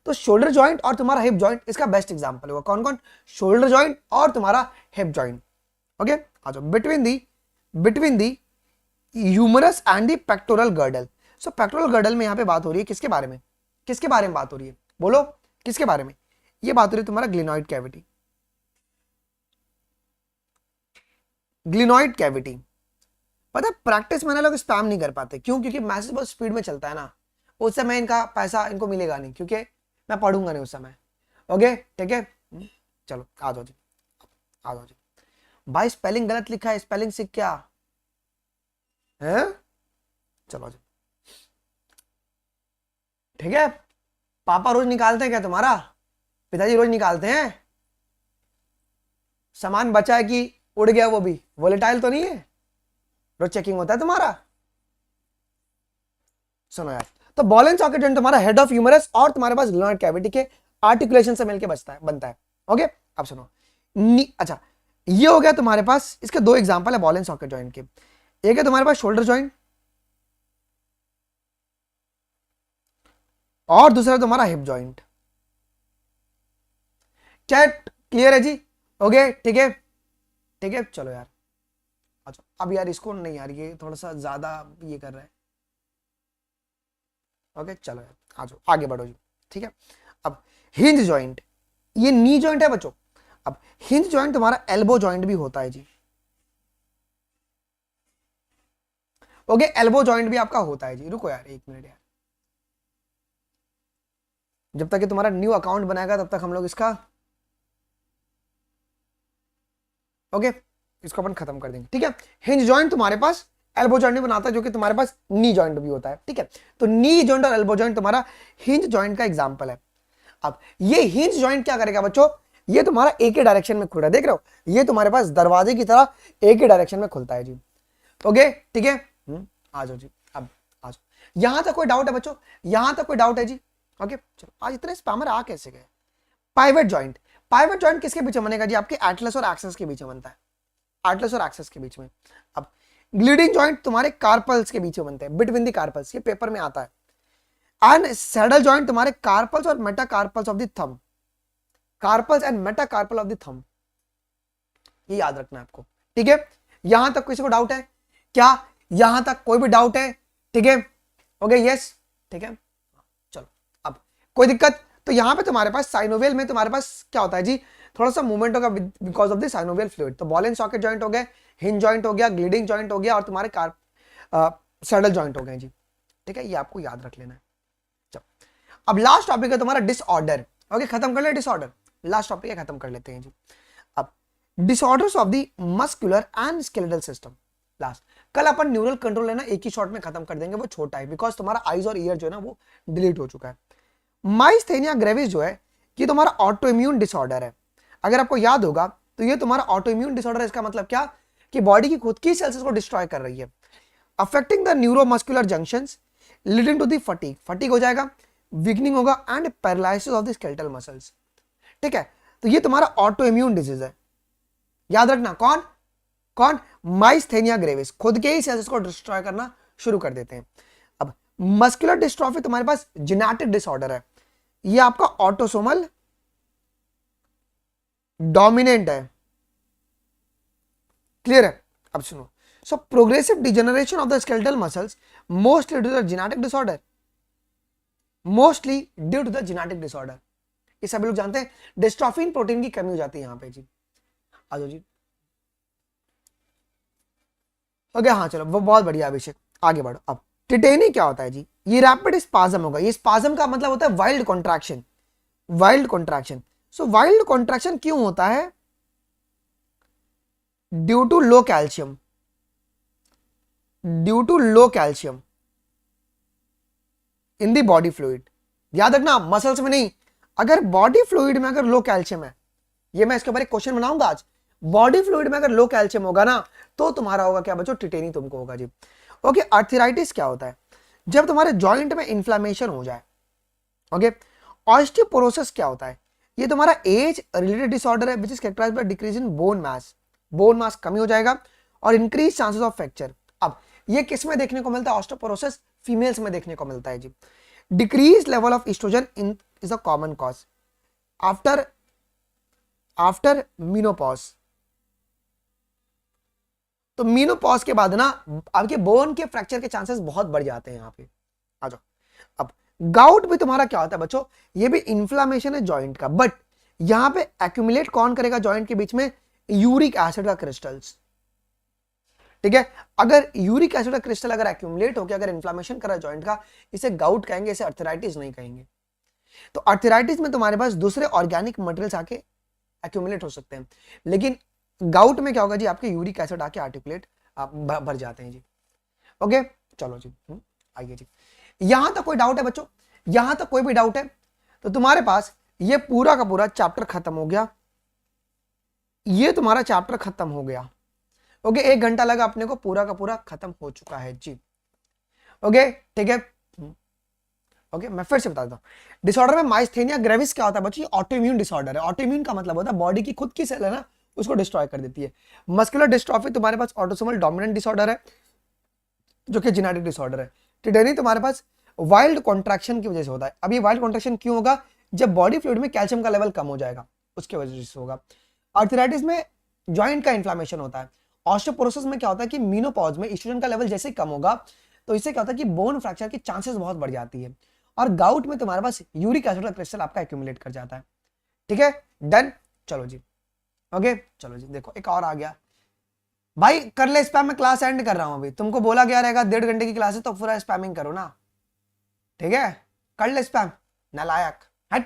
S1: तो शोल्डर जॉइंट और तुम्हारा हिप जॉइंट इसका बेस्ट एग्जांपल होगा। कौन कौन? शोल्डर जॉइंट और तुम्हारा हिप जॉइंट। ओके, आ जाओ। Between the humerus and the pectoral girdle. So pectoral girdle में यहां पे बात हो रही है किसके बारे में? किसके बारे में बात हो रही है? बोलो किसके बारे में? ये बात हो रही है तुम्हारा ग्लिनॉइड कैविटी। ग्लिनॉइड कैविटी पता है प्रैक्टिस में ना लोग स्पैम नहीं कर पाते, क्यों? क्योंकि मैसेज बहुत स्पीड में चलता है ना, उस समय इनका पैसा इनको मिलेगा नहीं, क्योंकि मैं पढ़ूंगा नहीं उस समय। ओके ठीक है, चलो आ जाओ जी, आ जाओ जी। भाई स्पेलिंग गलत लिखा है, स्पेलिंग सीख क्या है? चलो जी ठीक है। पापा रोज निकालते हैं क्या तुम्हारा? पिताजी रोज निकालते हैं? सामान बचा है कि उड़ गया? वो भी वोलेटाइल तो नहीं है? रोज चेकिंग होता है तुम्हारा? सुनो यार, तो बॉल एंड सॉकेट जॉइंट तुम्हारा हेड ऑफ ह्यूमरस और तुम्हारे पास ग्लिनॉइड कैविटी के आर्टिकुलेशन से मिलकर बनता है। ओके अब सुनो, अच्छा ये हो गया तुम्हारे पास, इसके दो एग्जांपल है बॉल एंड सॉकेट जॉइंट के। एक है तुम्हारे पास शोल्डर जॉइंट और दूसरा है तुम्हारा हिप जॉइंट। चैट क्लियर है जी? ओके ठीक है, ठीक है चलो यार। अच्छा अब यार इसको नहीं यार, ये थोड़ा सा ज्यादा ये कर रहा है। ओके चलो यार आ जाओ, आगे बढ़ो जी। ठीक है, अब हिंज जॉइंट, ये नी जॉइंट है बच्चों। अब हिंज जॉइंट तुम्हारा एल्बो जॉइंट भी होता है जी। ओके एल्बो जॉइंट भी आपका होता है जी। रुको यार एक मिनट यार, जब तक कि तुम्हारा न्यू अकाउंट बनाएगा तब तक हम लोग इसका ओके इसको अपन खत्म कर देंगे। ठीक है, हिंज जॉइंट तुम्हारे पास एल्बो जॉइंट भी बनाता है, जो कि तुम्हारे पास नी जॉइंट भी होता है। ठीक है, तो नी जॉइंट और एल्बो जॉइंट तुम्हारा हिंज जॉइंट का एग्जांपल है। अब ये हिंज जॉइंट क्या करेगा बच्चों? ये तुम्हारा एक ही डायरेक्शन में खुल रहा है, देख रहे हो? ये तुम्हारे पास दरवाजे की तरह एक ही डायरेक्शन में खुलता है जी। ओके ठीक है, आ जाओ जी, अब आ जाओ। यहां तक कोई डाउट है बच्चों? यहां तक कोई डाउट है जी? ओके चलो, आज इतने स्पैमर आ कैसे गए? पाइवट जॉइंट, पाइवट जॉइंट किसके बीच में बनेगा जी? आपके एटलस और एक्सेस के बीच में बनता है, एटलस और एक्सेस के बीच में। अब ग्लिडिंग जॉइंट तुम्हारे कार्पल्स के बीच में बनते हैं, बिटवीन द कार्पल्स, ये पेपर में आता है। एंड सैडल जॉइंट तुम्हारे कार्पल्स और metacarpals of the thumb, carpals and metacarpal of the thumb, ये याद रखना है आपको। ठीक है, यहां तक किसी को डाउट है क्या? यहां तक कोई भी डाउट है? ठीक है, ओके यस ठीक है चलो, अब कोई दिक्कत? तो यहां पे तुम्हारे पास साइनोवियल में तुम्हारे पास क्या होता है जी? थोड़ा सा मूवमेंट होगा because of the synovial fluid. तो बॉल एंड सॉकेट जॉइंट हो गए, हिंज जॉइंट हो गया, ग्लिडिंग जॉइंट हो गया और तुम्हारे सैडल जॉइंट हो गए जी। ठीक है, ये आपको याद रख लेना है। चलो अब लास्ट टॉपिक है तुम्हारा डिसऑर्डर। ओके खत्म कर ले डिसऑर्डर, लास्ट टॉपिक है, खत्म कर लेते हैं जी। अब disorders of the muscular and skeletal system last. कल अपन न्यूरल कंट्रोल है ना एक ही शॉट में खत्म कर देंगे, वो छोटा है बिकॉज तुम्हारा आईज और ईयर जो है ना वो डिलीट हो चुका है। माइस्थेनिया ग्रेविस जो है ये तुम्हारा ऑटो इम्यून डिसऑर्डर है। अगर आपको याद होगा तो ये तुम्हारा ऑटो इम्यून डिसऑर्डर है, इसका मतलब क्या कि बॉडी की खुद की सेल्स को डिस्ट्रॉय कर रही है, affecting the neuromuscular junctions leading to the fatigue, fatigue हो जाएगा, वीकनिंग होगा and paralysis of the skeletal muscles. ठीक है, तो ये तुम्हारा ऑटो इम्यून डिजीज है, याद रखना। कौन कौन? माइस्थेनिया ग्रेविस, खुद के ही सेल्स को डिस्ट्रॉय करना शुरू कर देते हैं। अब मस्कुलर डिस्ट्रॉफी तुम्हारे पास जेनेटिक डिसऑर्डर है, ये आपका ऑटोसोमल डोमिनेंट है, क्लियर है? अब सुनो, so progressive degeneration of the skeletal muscles mostly due to the genetic disorder, mostly due to the genetic disorder. ये सभी लोग जानते हैं, डिस्ट्रोफिन प्रोटीन की कमी हो जाती है यहां पे जी। आ जाओ जी, ओके हाँ चलो वो बहुत बढ़िया अभिषेक, आगे बढ़ो। अब टिटेनी क्या होता है जी? ये रैपिड स्पाज्म होगा, ये स्पाज्म का मतलब होता है wild contraction, wild contraction. So wild contraction क्यों होता है? Due to low calcium, due to low calcium in the body fluid. याद रखना मसल्स में नहीं, अगर बॉडी फ्लूइड में अगर लो कैल्शियम है, ये मैं इसके ऊपर एक क्वेश्चन बनाऊंगा आज, बॉडी फ्लूइड में अगर लो कैल्शियम होगा ना तो तुम्हारा होगा क्या बच्चों? टिटेनी तुमको होगा जी। ओके आर्थराइटिस क्या होता है? जब तुम्हारे जॉइंट में इंफ्लेमेशन हो जाए। ओके ऑस्टियोपोरोसिस क्या होता है? ये तुम्हारा एज रिलेटेड डिसऑर्डर है which is characterized by decrease in bone mass, bone mass कमी हो जाएगा और इंक्रीज चांसेस ऑफ फ्रैक्चर। अब ये किस में देखने को मिलता है? ऑस्टियोपोरोसिस फीमेल्स में देखने को मिलता है जी। Decrease level of oestrogen in is a common cause after menopause. तो मीनोपॉज के बाद ना आपके बोन के फ्रैक्चर के चांसेस बहुत बढ़ जाते हैं यहाँ पे। आ जाओ, अब गाउट भी तुम्हारा क्या होता है बच्चों, ये भी इन्फ्लामेशन है जॉइंट का, बट यहां पे एक्यूमुलेट कौन करेगा जॉइंट के बीच में, यूरिक एसिड का क्रिस्टल्स। ठीक है, अगर यूरिक एसिड का क्रिस्टल अगर एक्यूमुलेट हो गया, अगर इन्फ्लामेशन करा जॉइंट का, इसे गाउट कहेंगे, इसे अर्थराइटिस नहीं कहेंगे। तो अर्थराइटिस में तुम्हारे पास दूसरे ऑर्गेनिक मटेरियल्स आके एक्यूमुलेट हो सकते हैं, लेकिन गाउट में क्या होगा जी, आपके यूरिक एसिड आके आर्टिकुलेट भर जाते हैं जी। ओके चलो जी, आइए जी, यहां तक कोई डाउट है बच्चों, यहां तक कोई भी डाउट है तो तुम्हारे पास ये पूरा का पूरा चैप्टर खत्म हो गया, ये तुम्हारा चैप्टर खत्म हो गया। ओके, 1 घंटा लगा अपने को, पूरा का पूरा खत्म हो चुका है जी। ओके ठीक है, ओके मैं फिर से बता देता हूँ। डिसऑर्डर में माइस्थेनिया ग्रेविस क्या होता है बच्चों, ऑटोइम्यून डिसऑर्डर है। ऑटोइम्यून का मतलब होता है बॉडी की खुद की सेल है ना, उसको डिस्ट्रॉय कर देती है। मस्कुलर डिस्ट्रॉफी तुम्हारे पास ऑटोसोमल डोमिनेंट डिसऑर्डर है, जो कि जेनेटिक डिसऑर्डर है। टिटेनी तुम्हारे पास वाइल्ड कॉन्ट्रैक्शन की वजह से होता है। अब ये वाइल्ड कॉन्ट्रैक्शन क्यों होगा, जब बॉडी फ्लूइड में कैल्शियम का लेवल कम हो जाएगा, उसकी वजह से होगा। आर्थराइटिस में जॉइंट का इन्फ्लामेशन होता है। ऑस्टियोपोरोसिस में क्या होता है कि मीनोपॉज में एस्ट्रोजन का लेवल जैसे ही कम होगा, तो इससे क्या होता है कि बोन फ्रैक्चर की चांसेस बहुत बढ़ जाती है। और गाउट में तुम्हारे पास यूरिक एसिड का क्रिस्टल आपका एक्यूमुलेट कर जाता है। ठीक है, डन, चलो जी। ओके चलो जी, देखो एक और आ गया भाई, कर ले स्पैम, में क्लास एंड कर रहा हूं अभी, तुमको बोला गया रहेगा 1.5 घंटे की क्लास है तो पूरा स्पैमिंग करो ना। ठीक है, कर ले स्पैम, नालायक, हट।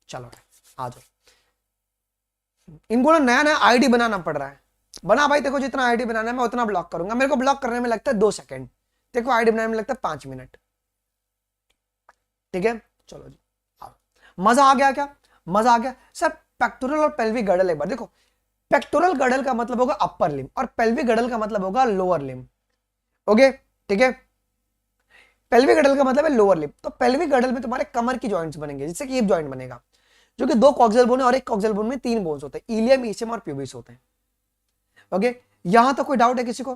S1: चलो आ जाओ, इनको ना नया नया आईडी बनाना पड़ रहा है। बना भाई, देखो जितना आईडी बनाना है मैं उतना ब्लॉक करूंगा, मेरे को ब्लॉक करने में लगता है 2 सेकंड, देखो आईडी बनाने में लगता है 5 मिनट। ठीक है चलो जी, आओ। मजा आ गया क्या, मजा आ गया सर। पेक्टोरल और पेल्विक गर्डल एक बार देखो, पेक्टोरल गर्डल का मतलब होगा अपर लिम और पेल्विक गर्डल का मतलब होगा लोअर लिम। ओके ठीक है, पेल्विक गर्डल का मतलब है लोअर लिम। तो पेल्विक गर्डल में तुम्हारे कमर की जॉइंट्स बनेंगे, जिससे कि हिप जॉइंट बनेगा, जो कि 2 कॉक्सियल बोन है और एक कॉक्सियल बोन में 3 बोन्स होते हैं, इलियम, ईसियम और प्यूबिस होते हैं। ओके, यहां तक कोई डाउट है किसी को?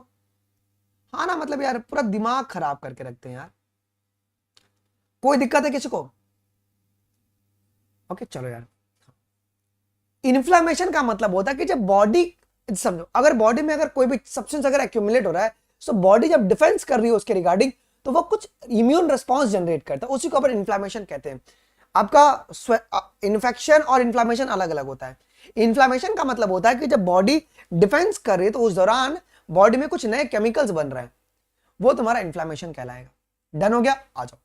S1: हाँ ना, मतलब यार पूरा दिमाग खराब करके रखते हैं यार, कोई दिक्कत है किसी को? ओके चलो यार, इन्फ्लामेशन का मतलब होता है कि जब बॉडी, समझो अगर बॉडी में अगर कोई भी सब्सटेंस अगर एक्यूमुलेट हो रहा है, तो बॉडी जब डिफेंस कर रही है उसके रिगार्डिंग, तो वो कुछ इम्यून रिस्पॉन्स जनरेट करता है, उसी को अपन इन्फ्लामेशन कहते हैं। आपका इन्फेक्शन और इन्फ्लामेशन अलग अलग होता है। इन्फ्लामेशन का मतलब होता है कि जब बॉडी डिफेंस कर रही है तो उस दौरान बॉडी में कुछ नए केमिकल्स बन रहे हैं, वो तुम्हारा इन्फ्लामेशन कहलाएगा। डन हो गया, आ जाओ।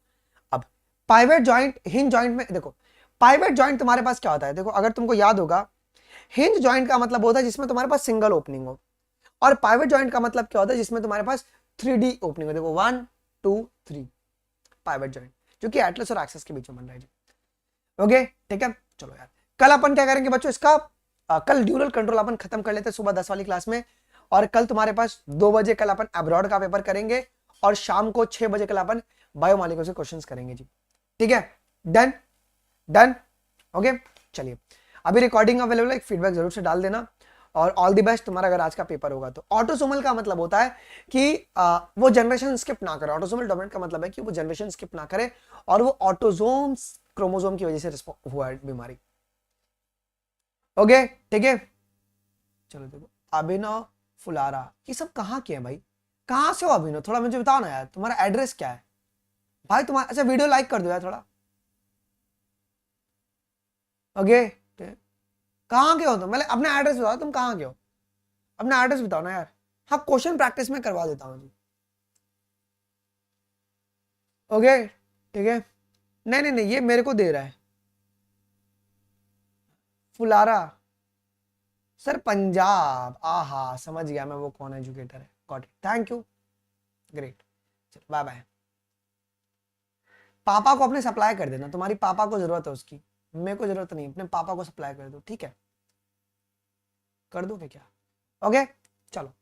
S1: अब पाइवेट जॉइंट, हिंज जॉइंट में देखो, पाइवेट जॉइंट तुम्हारे पास क्या होता है, देखो अगर तुमको याद होगा, हिंज जॉइंट का मतलब होता है जिसमें तुम्हारे पास सिंगल ओपनिंग हो, और पाइवेट जॉइंट का मतलब क्या होता है, जिसमें तुम्हारे पास 3D ओपनिंग हो। देखो 1 2 3 पाइवेट जॉइंट, जो कि एटलस और एक्सेस के बीच में बन रहा है। ओके ठीक है, चलो यार कल अपन क्या करेंगे बच्चों, इसका कल ड्यूरल कंट्रोल अपन खत्म कर लेते हैं सुबह 10 वाली क्लास में, और कल तुम्हारे पास 2 बजे कल अपन एब्रॉड का पेपर करेंगे, और शाम को 6 बजे कल अपन बायोमॉलिक्यूल्स के क्वेश्चंस करेंगे जी। ठीक है, डन डन। ओके चलिए, अभी रिकॉर्डिंग अवेलेबल है, फीडबैक जरूर से डाल देना, और ऑल द बेस्ट तुम्हारा अगर आज का पेपर होगा तो। ऑटोसोमल का मतलब होता है कि वो जनरेशन स्किप ना करे, ऑटोसोमल डोमिनेंट का मतलब है कि वो जनरेशन स्किप ना करे, और वो ऑटोसोम्स क्रोमोसोम की वजह से हुआ है बीमारी। ओके ठीक है, चलो देखो, अभिनव फुलारा, ये सब कहाँ के हैं भाई, कहाँ से हो अभिनव, थोड़ा मुझे बताओ ना यार, तुम्हारा एड्रेस क्या है भाई, तुम्हारा, अच्छा वीडियो लाइक कर दो यार थोड़ा। ओके, कहाँ के हो तुम, मतलब अपना एड्रेस बताओ, तुम कहाँ के हो, अपना एड्रेस बताओ ना यार। हाँ, क्वेश्चन प्रैक्टिस में करवा देता हूँ जी। ओके ठीक है, नहीं नहीं नहीं, ये मेरे को दे रहा है फुलारा सर, पंजाब, आहा समझ गया मैं वो कौन एजुकेटर है, got it, thank you, great, चलो बाय बाय। पापा को अपने सप्लाई कर देना, तुम्हारी पापा को जरूरत है उसकी, मेरे को जरूरत नहीं, अपने पापा को सप्लाई कर दो, ठीक है, कर दोगे क्या? ओके चलो,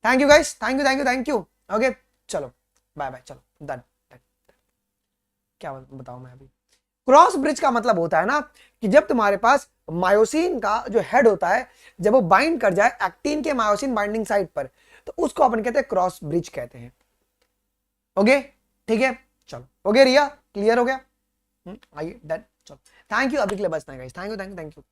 S1: thank you guys, thank you thank you thank you. Okay चलो बाय बाय, चलो डन। क्या बताऊं मैं अभी, क्रॉस ब्रिज का मतलब होता है ना कि जब तुम्हारे पास मायोसिन का जो हेड होता है, जब वो बाइंड कर जाए एक्टिन के मायोसिन बाइंडिंग साइट पर, तो उसको अपन कहते हैं क्रॉस ब्रिज कहते हैं। ओके ठीक है, चलो हो गया रिया, क्लियर हो गया, आइए डन, चलो थैंक यू, अभी के लिए बस ना guys, thank you thank you thank you.